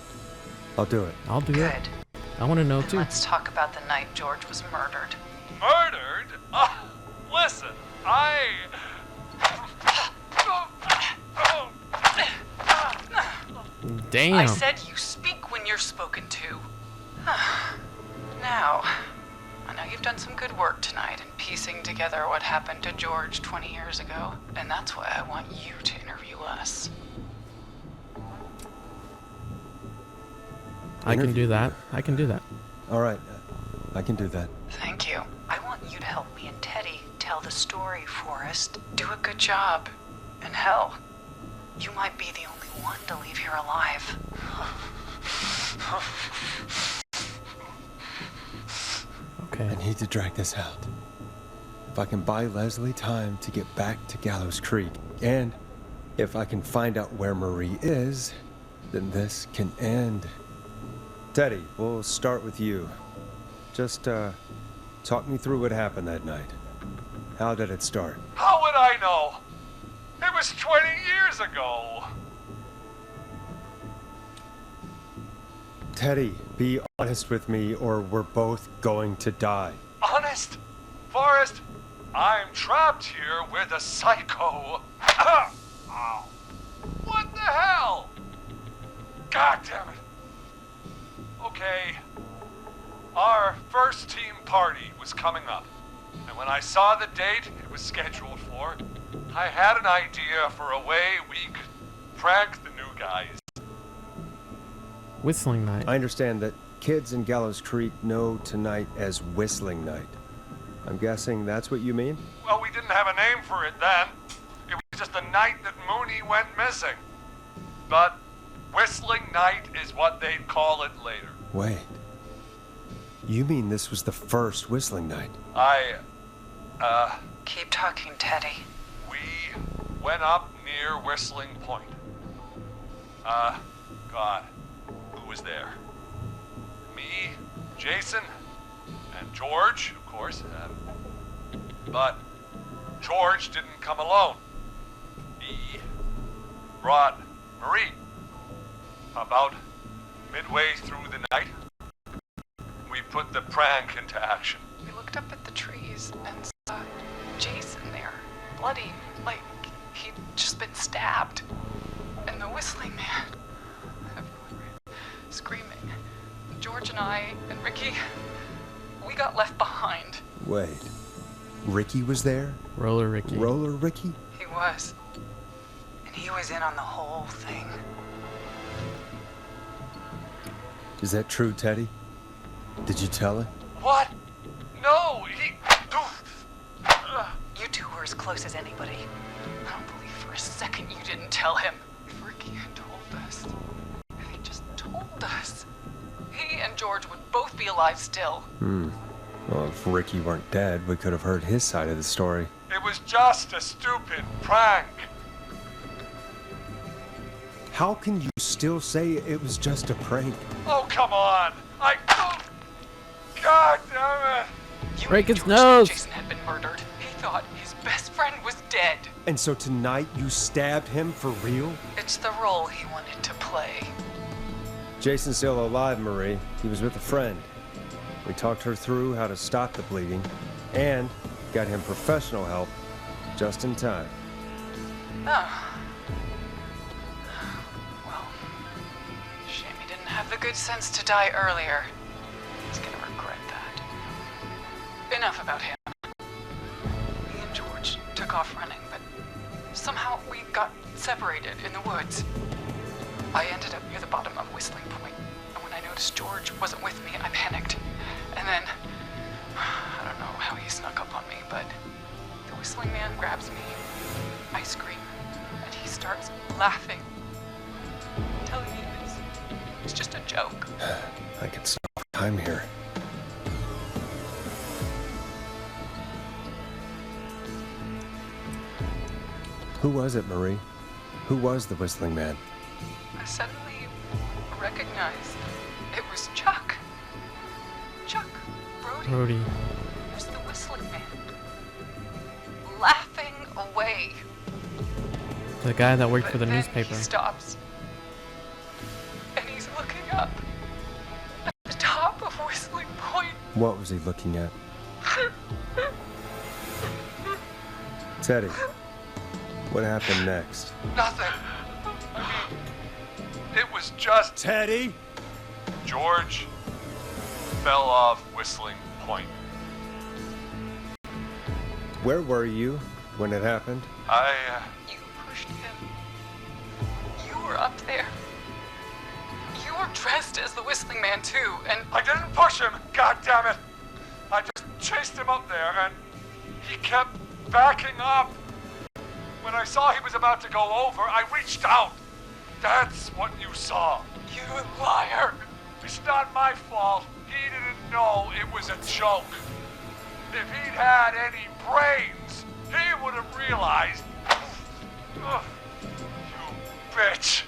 I'll do it. I'll do it. Good. I want to know Then too. let's talk about the night George was murdered. Murdered? Listen, Damn. I said you speak when you're spoken to. Now, I know you've done some good work tonight in piecing together what happened to George 20 years ago, and that's why I want you to interview us. I can do that. I can do that. All right, I can do that. Thank you. I want you to help me and Teddy tell the story, Forrest. Do a good job. And hell, you might be the only one to leave here alive. Okay. I need to drag this out. If I can buy Leslie time to get back to Gallows Creek, and if I can find out where Marie is, then this can end. Teddy, we'll start with you. Just, talk me through what happened that night. How did it start? How would I know? It was 20 years ago. Teddy, be honest with me or we're both going to die. Honest? Forrest, I'm trapped here with a psycho. Ow. What the hell? God damn it. Okay. Our first team party was coming up. And when I saw the date it was scheduled for, I had an idea for a way we could prank the new guys. Whistling night. I understand that kids in Gallows Creek know tonight as Whistling Night. I'm guessing that's what you mean? Well, we didn't have a name for it then. It was just the night that Mooney went missing. But Whistling Night is what they'd call it later. Wait. You mean this was the first Whistling Night? Keep talking, Teddy. We went up near Whistling Point. God, who was there? Me, Jason, and George, of course. But George didn't come alone. He brought Marie. About midway through the night, we put the prank into action. We looked up at the trees and saw Jason there, bloody, like he'd just been stabbed. And the whistling man, everyone ran, screaming. George and I and Ricky, we got left behind. Wait. Ricky was there? Roller Ricky. Roller Ricky? He was. And he was in on the whole thing. Is that true, Teddy? Did you tell him? What? No, he... You two were as close as anybody. I don't believe for a second you didn't tell him. If Ricky had told us, if he just told us, he and George would both be alive still. Well, if Ricky weren't dead, we could have heard his side of the story. It was just a stupid prank. How can you still say it was just a prank? Oh, come on. God damn it. You Break and his George thought nose. Jason had been murdered. He thought his best friend was dead. And so tonight you stabbed him for real? It's the role he wanted to play. Jason's still alive, Marie. He was with a friend. We talked her through how to stop the bleeding and got him professional help just in time. Oh. Well, shame he didn't have the good sense to die earlier. He's gonna regret that. Enough about him. Me and George took off running, but somehow we got separated in the woods. I ended up near the bottom of Whistling Point, and when I noticed George wasn't with me, I panicked. And then, I don't know how he snuck up on me, but the whistling man grabs me. I scream, and he starts laughing. I'm telling you, it's just a joke. I can stop time here. Who was it, Marie? Who was the Whistling Man? I suddenly recognized it was Chuck. Chuck, Brody. Brody. There's the whistling man. Laughing away. The guy that worked But for the then newspaper. He stops. And he's looking up. At the top of Whistling Point. What was he looking at? Teddy, what happened next? Nothing. I mean, it was just... Teddy? George fell off Whistling Point. Where were you when it happened? You pushed him. You were up there. You were dressed as the Whistling Man too, and I didn't push him, god damn it! I just chased him up there and he kept backing up. When I saw he was about to go over, I reached out. That's what you saw. you liar. It's not my fault. He didn't know it was a joke. If he'd had any brains, he would have realized. Ugh, you bitch.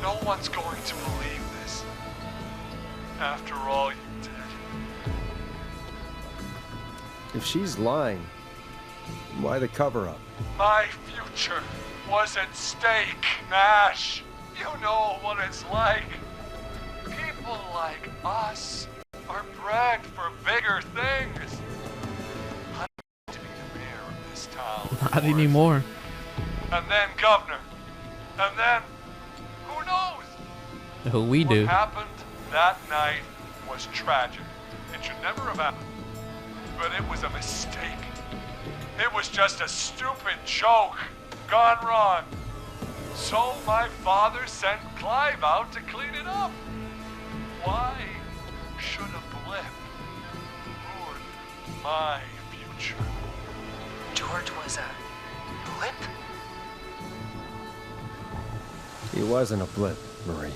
No one's going to believe this. After all you did. If she's lying, why the cover-up? My future was at stake, Nash. You know what it's like. People like us are bred for bigger things. I want to be the mayor of this town. Not anymore. And then governor. And then, who knows? Oh, we do. What happened that night was tragic. It should never have happened. But it was a mistake. It was just a stupid joke gone wrong. So my father sent Clive out to clean it up. Why should a blip ruin my future? George was a blip? He wasn't a blip, Marie.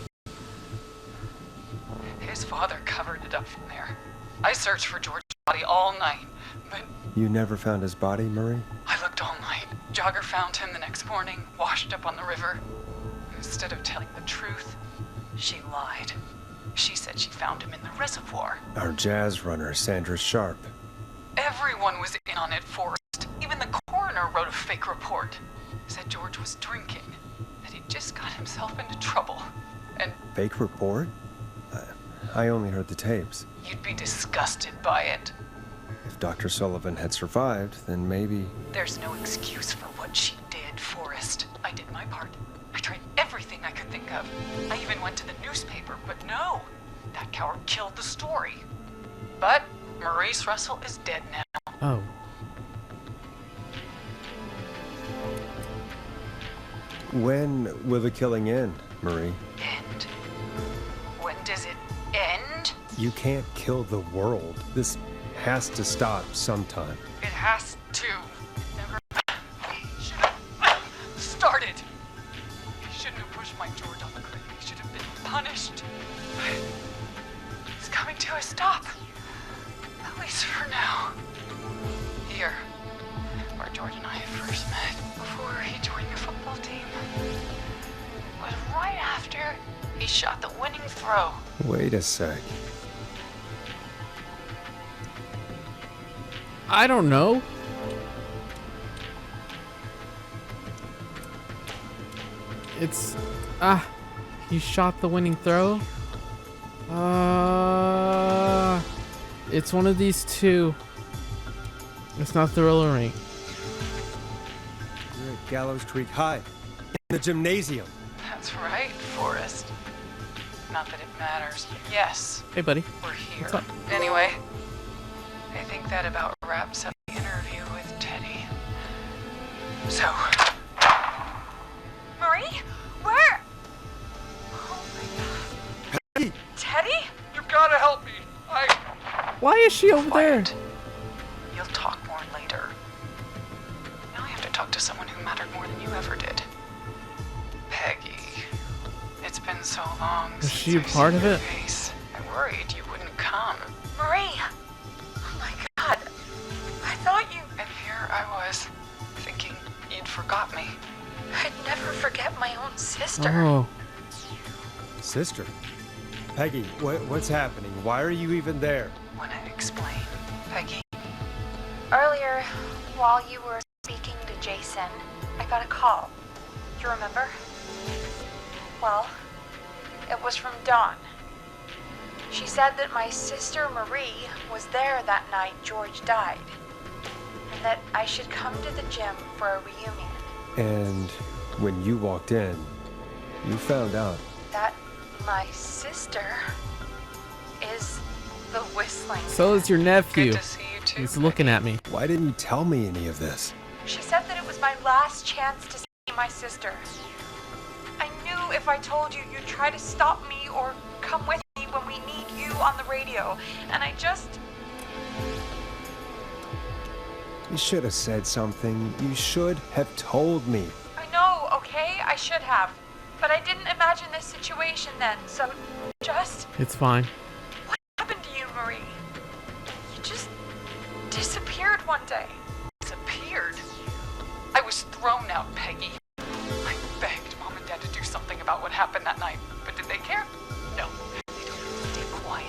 His father covered it up from there. I searched for George's body all night, but You never found his body, Marie? I looked all night. Jogger found him the next morning, washed up on the river. Instead of telling the truth, she lied. She said she found him in the reservoir. Our jazz runner, Sandra Sharp. Everyone was in on it, Forrest. Even the coroner wrote a fake report. Said George was drinking, that he just got himself into trouble. And Fake report? I only heard the tapes. you'd be disgusted by it. If Dr. Sullivan had survived, then maybe... There's no excuse for what she did, Forrest. I did my part. I tried everything I could think of. I even went to the newspaper, but no. That coward killed the story. But Maurice Russell is dead now. Oh. When will the killing end, Marie? End? When does it end? You can't kill the world. This has to stop sometime. It has to. Never. He should have started. He shouldn't have pushed my George off the cliff. He should have been punished. He's coming to a stop. At least for now. Here, where George and I first met, before he joined the football team. It was right after he shot the winning throw. Wait a sec. I don't know. It's he shot the winning throw. It's one of these two. It's not Thriller Ring. You're at Gallows Creek High, in the gymnasium. That's right, Forrest. Not that it matters, but yes, Hey, buddy. we're here. What's up? Anyway, I think that about wraps up the interview with Teddy. So, Marie? Where? oh my god. Hey! Teddy? You've got to help me. Why is she over there? Quiet. You'll talk more later. Now I have to talk to someone who mattered more than you ever did. Peggy. It's been so long Is since she a I've part seen of your it? face. I worried you wouldn't come. Marie! Oh my god. I thought you... And here I was, thinking you'd forgot me. I'd never forget my own sister. Oh. Sister. Peggy, what's happening? Why are you even there? When I explain, Peggy, Earlier, while you were speaking to Jason, I got a call. Do you remember? Well, it was from Dawn. She said that my sister Marie was there that night George died, and that I should come to the gym for a reunion. And when you walked in, you found out. That my sister is the Whistling. So is your nephew. good to see you too. He's looking at me. Why didn't you tell me any of this? She said that it was my last chance to see my sister. I knew if I told you, you'd try to stop me or come with me when we need you on the radio. And I just... You should have said something. You should have told me. I know, okay? I should have. But I didn't imagine this situation then, so just... It's fine. What happened to you, Marie? You just disappeared one day. Disappeared? I was thrown out, Peggy. I begged Mom and Dad to do something about what happened that night, but did they care? No. They told me to stay quiet.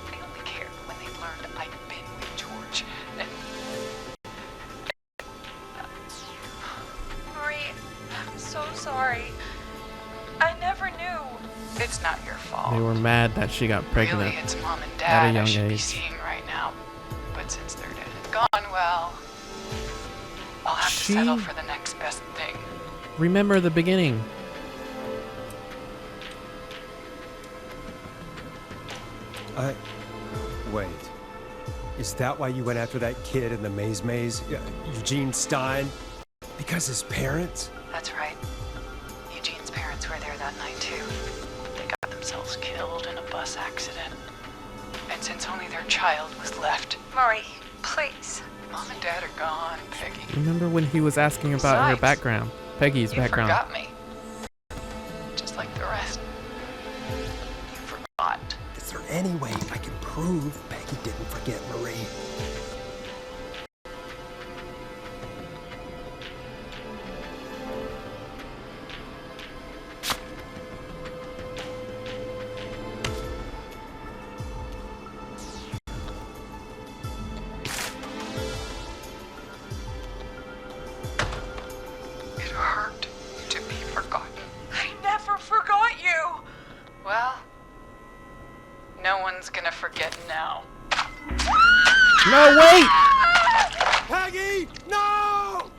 They only cared when they learned I'd been with George. And... Marie, I'm so sorry. I never knew. It's not your fault. They were mad that she got pregnant. Really, it's Mom and at a Dad young I should be age. seeing right now. But since they're dead and gone, well, I'll have to settle for the next best thing. Remember the beginning. Wait. Is that why you went after that kid in the maze? Eugene Stein? Because his parents? That's right. Eugene's parents were there that night, too. They got themselves killed in a bus accident. And since only their child was left, Marie, please. Mom and Dad are gone, Peggy. Remember when he was asking about her Besides, background? Peggy's You background. forgot me. Just like the rest. You forgot. Is there any way I can prove Peggy didn't forget Marie? It hurt to be forgotten. I never forgot you. Well, no one's gonna forget now. No, wait! Peggy! No!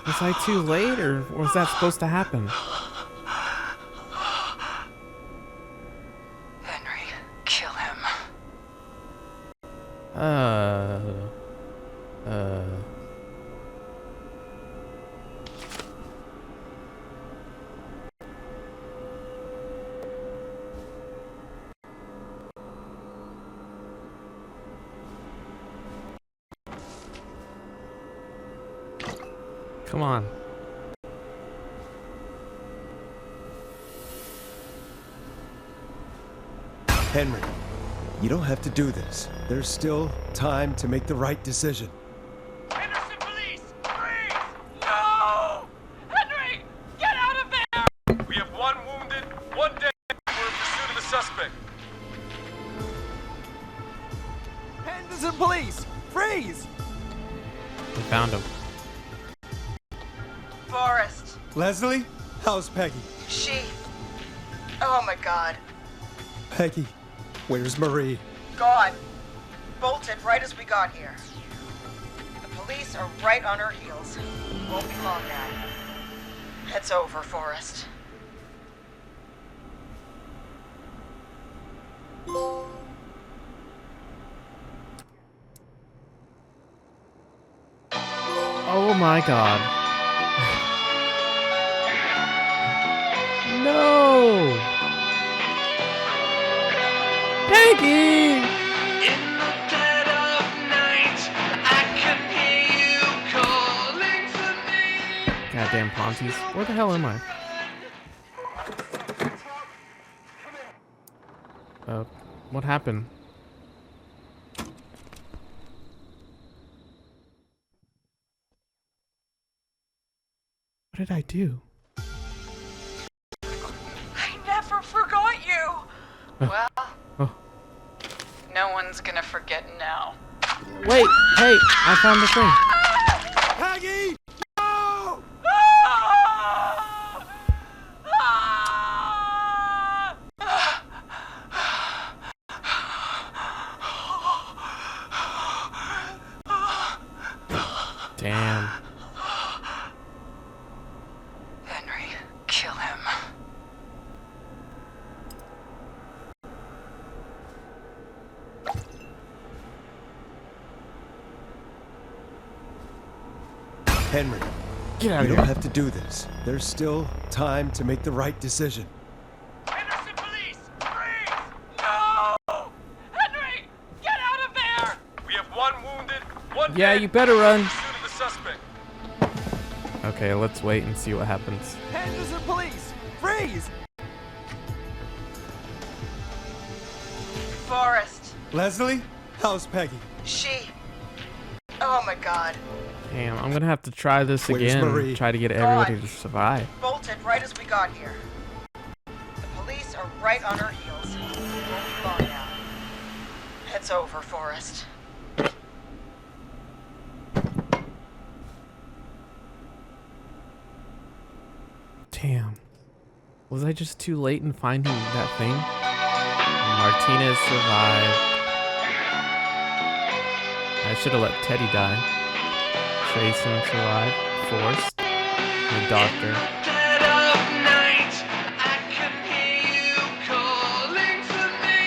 Was I too late, or was that supposed to happen? Henry, kill him. Come on. Henry, you don't have to do this. There's still time to make the right decision. Henderson police! Freeze! No! Henry! Get out of there! We have one wounded, one dead. We're in pursuit of the suspect. Henderson police! Freeze! We found him. Forrest. Leslie, how's Peggy? She... Oh my god. Peggy, where's Marie? Gone. Bolted right as we got here. The police are right on her heels. Won't be long now. It's over, Forrest. Oh my god. No! Peggy! In the dead of night, I can hear you calling for me. Goddamn Ponties. Where the hell am I? What happened? What did I do? I never forgot you. Well, Oh. no one's gonna forget now. Wait! Hey! I found the thing! Peggy! No! Damn. Henry. Henry, Get out you of don't here. have to do this. There's still time to make the right decision. Henderson police! Freeze! No! Henry! Get out of there! We have one wounded, one Yeah, dead. you better run. Pursuit of the suspect. Okay, let's wait and see what happens. Henderson police! Freeze! Forrest. Leslie, how's Peggy? She. Oh my god. Damn, I'm gonna have to try this Where's again. Marie? Try to get everybody to survive. Bolted right as we got here. The police are right on our heels. It won't be long now. It's over, Forrest. Damn. Was I just too late in finding that thing? Martinez survived. I should have let Teddy die. Jason survived. Forced. The doctor.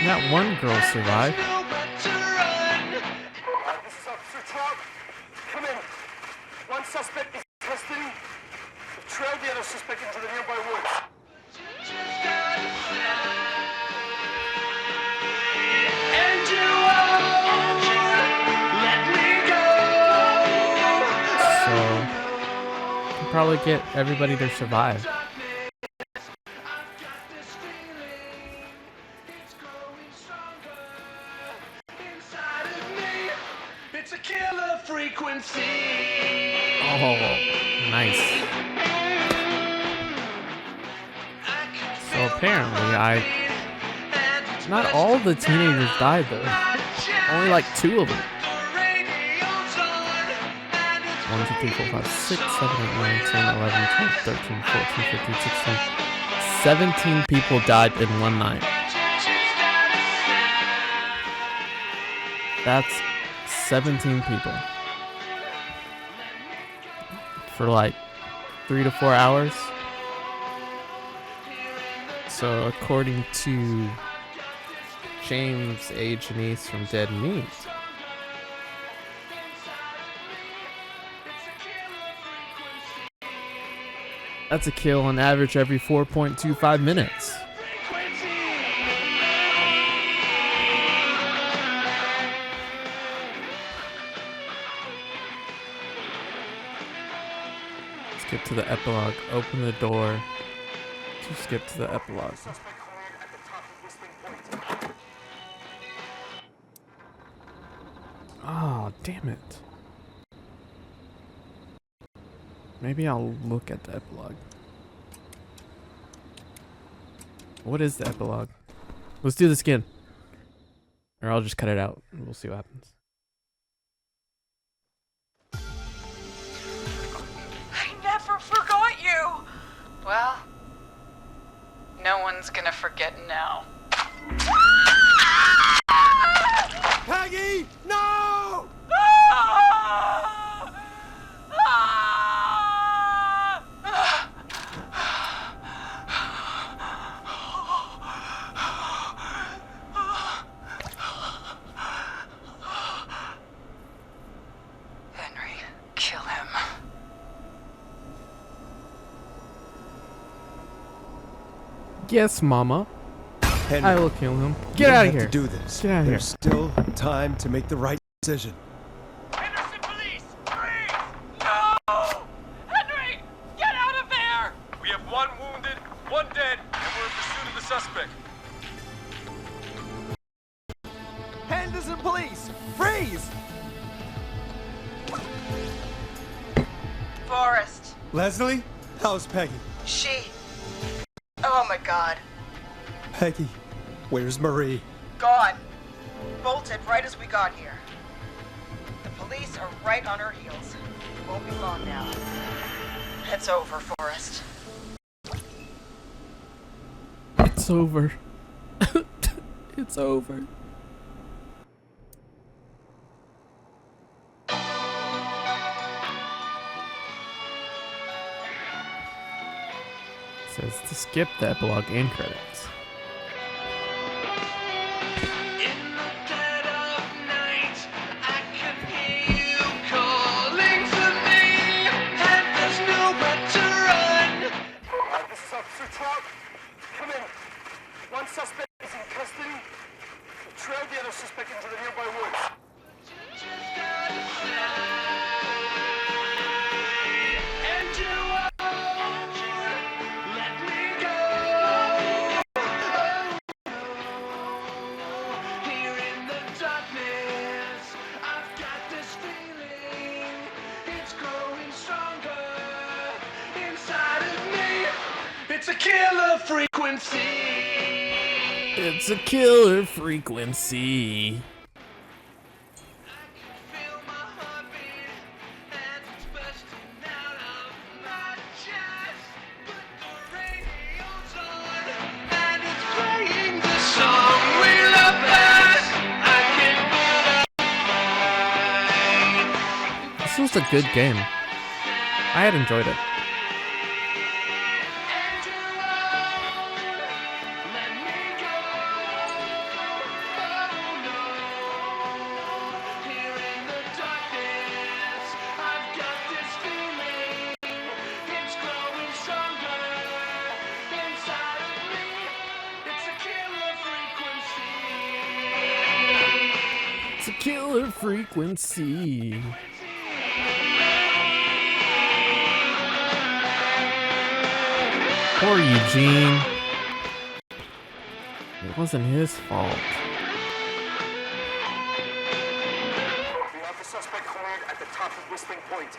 That one girl survived. This is Officer Trout. Come in. One suspect is in custody. Trail the other suspect into the nearby woods. So, can probably get everybody to survive. It's a killer frequency. Oh, nice. So apparently, not all the teenagers died though. Only like 2 of them. 1, 2, 3, 4, 5, 6, 7, 8, 9, 10, 11, 12, 13, 14, 15, 16. 17 people died in one night. That's 17 people. For like 3 to 4 hours. So according to James A. Janice from Dead Meat, that's a kill on average every 4.25 minutes. Skip to the epilogue. Open the door to skip to the epilogue. Oh, damn it. Maybe I'll look at the epilogue. What is the epilogue? Let's do this again. Or I'll just cut it out and we'll see what happens. I never forgot you. Well, no one's gonna forget now. Peggy! No! Henry, kill him. Yes, Mama. Henry, I will kill him. you Get don't out of have here. to do this. Get out of here. There's still time to make the right decision. Henderson police! Freeze! No! Henry! Get out of there! We have one wounded, one dead, and we're in pursuit of the suspect. Henderson police! Freeze! Forrest. Leslie, how's Peggy? She. Oh my god. Peggy, where's Marie? Gone. Bolted right as we got here. The police are right on our heels. It won't be long now. It's over, Forrest. It's over. It's over. It says to skip the epilogue and credits. suspect into the nearby woods. It's a killer frequency. It's a killer frequency. Feel my heartbeat as it's bursting out of my chest. Put the radio's on and it's playing the song we love best. I can feel This was a good game. I had enjoyed it. It's a killer frequency. Poor Eugene. It wasn't his fault. We have the suspect cornered at the top of Whistling Point.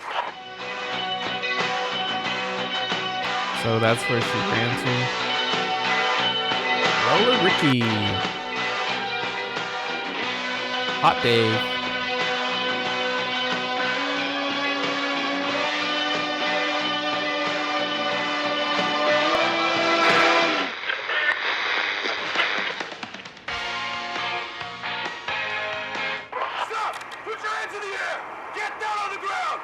So that's where she ran to. Roller Ricky. Hot Dave. Stop! Put your hands in the air! Get down on the ground!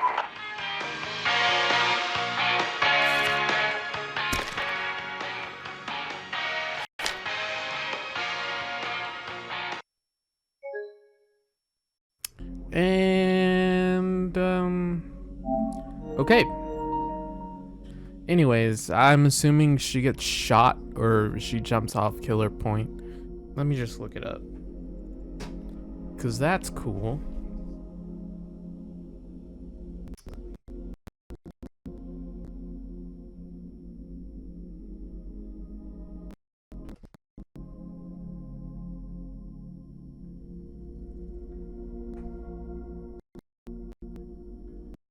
And okay. Anyways, I'm assuming she gets shot or she jumps off Killer Point. Let me just look it up, cause that's cool.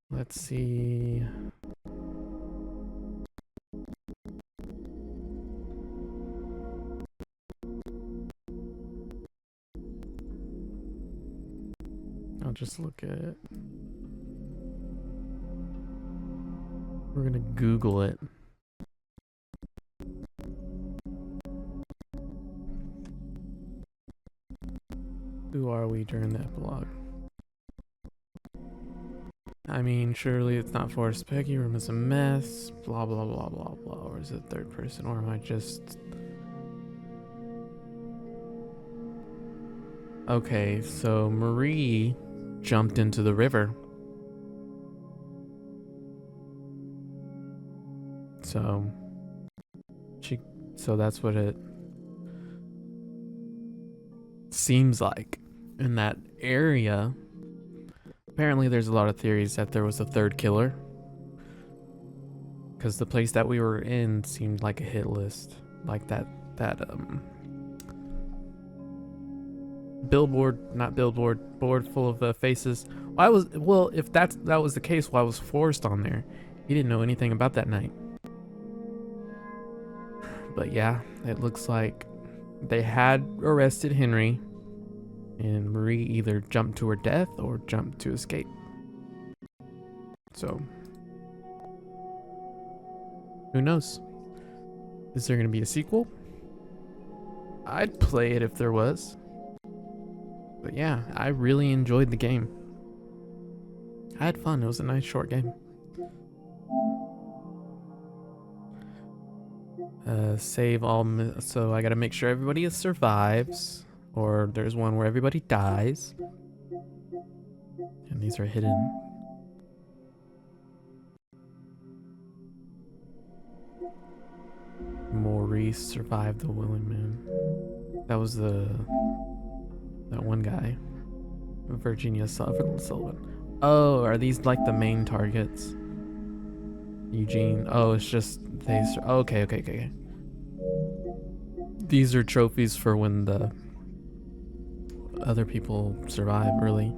Let's see. I'll just look at it. We're gonna Google it. Who are we during the epilogue? I mean, surely it's not Forrest Peggy, room is a mess, blah blah blah blah blah. Or is it third person, or am I just... Okay, so Marie jumped into the river. So that's what it seems like in that area. Apparently there's a lot of theories that there was a third killer, because the place that we were in seemed like a hit list, like that board full of faces. If that was the case, why was Forrest on there? He didn't know anything about that night. But yeah, it looks like they had arrested Henry, and Marie either jumped to her death or jumped to escape. So, who knows? Is there going to be a sequel? I'd play it if there was. But yeah, I really enjoyed the game. I had fun. It was a nice short game. Save all. So I gotta make sure everybody survives, or there's one where everybody dies. And these are hidden. Maurice survived the Willing Man. That was the That one guy. Virginia Sullivan. Oh, are these like the main targets? Eugene. Oh, it's just they. Okay. These are trophies for when the other people survive early.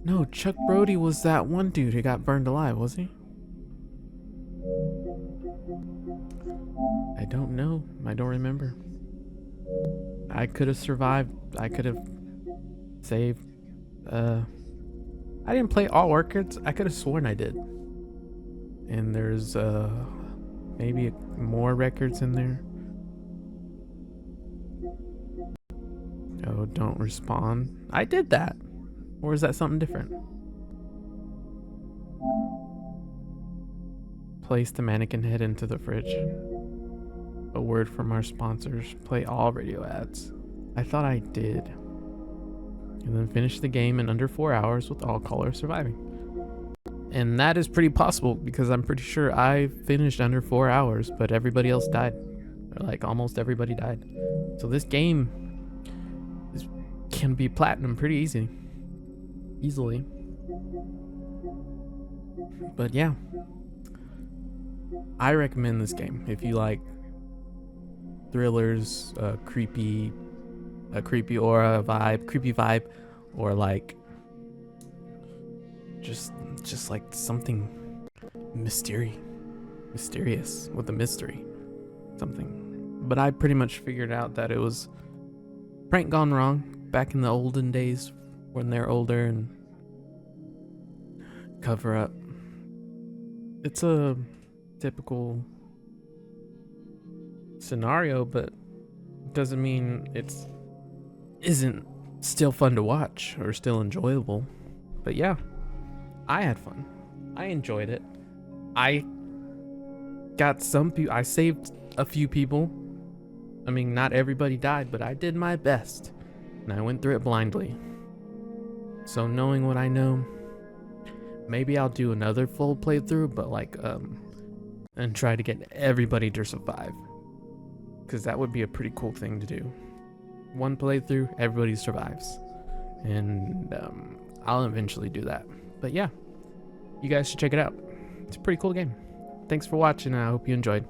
No, Chuck Brody was that one dude who got burned alive, was he? I don't know. I don't remember. I could have survived. I could have saved. I didn't play all records. I could have sworn I did. And there's maybe more records in there. Oh, don't respawn. I did that. Or is that something different? Place the mannequin head into the fridge. A word from our sponsors. Play all radio ads. I thought I did. And then finish the game in under 4 hours with all callers surviving. And that is pretty possible because I'm pretty sure I finished under 4 hours, but everybody else died. Or like almost everybody died. So this game can be platinum pretty easily. But yeah, I recommend this game if you like thrillers, creepy aura vibe, creepy vibe, or like just like something mysterious with a mystery, something. But I pretty much figured out that it was prank gone wrong back in the olden days when they're older and cover up. It's a typical scenario, but doesn't mean it's isn't still fun to watch or still enjoyable. But yeah, I had fun. I enjoyed it. I got some people. I saved a few people. I mean, not everybody died, but I did my best, and I went through it blindly. So knowing what I know, maybe I'll do another full playthrough, but like and try to get everybody to survive, because that would be a pretty cool thing to do. One playthrough, everybody survives, and I'll eventually do that. But yeah, you guys should check it out. It's a pretty cool game. Thanks for watching, and I hope you enjoyed.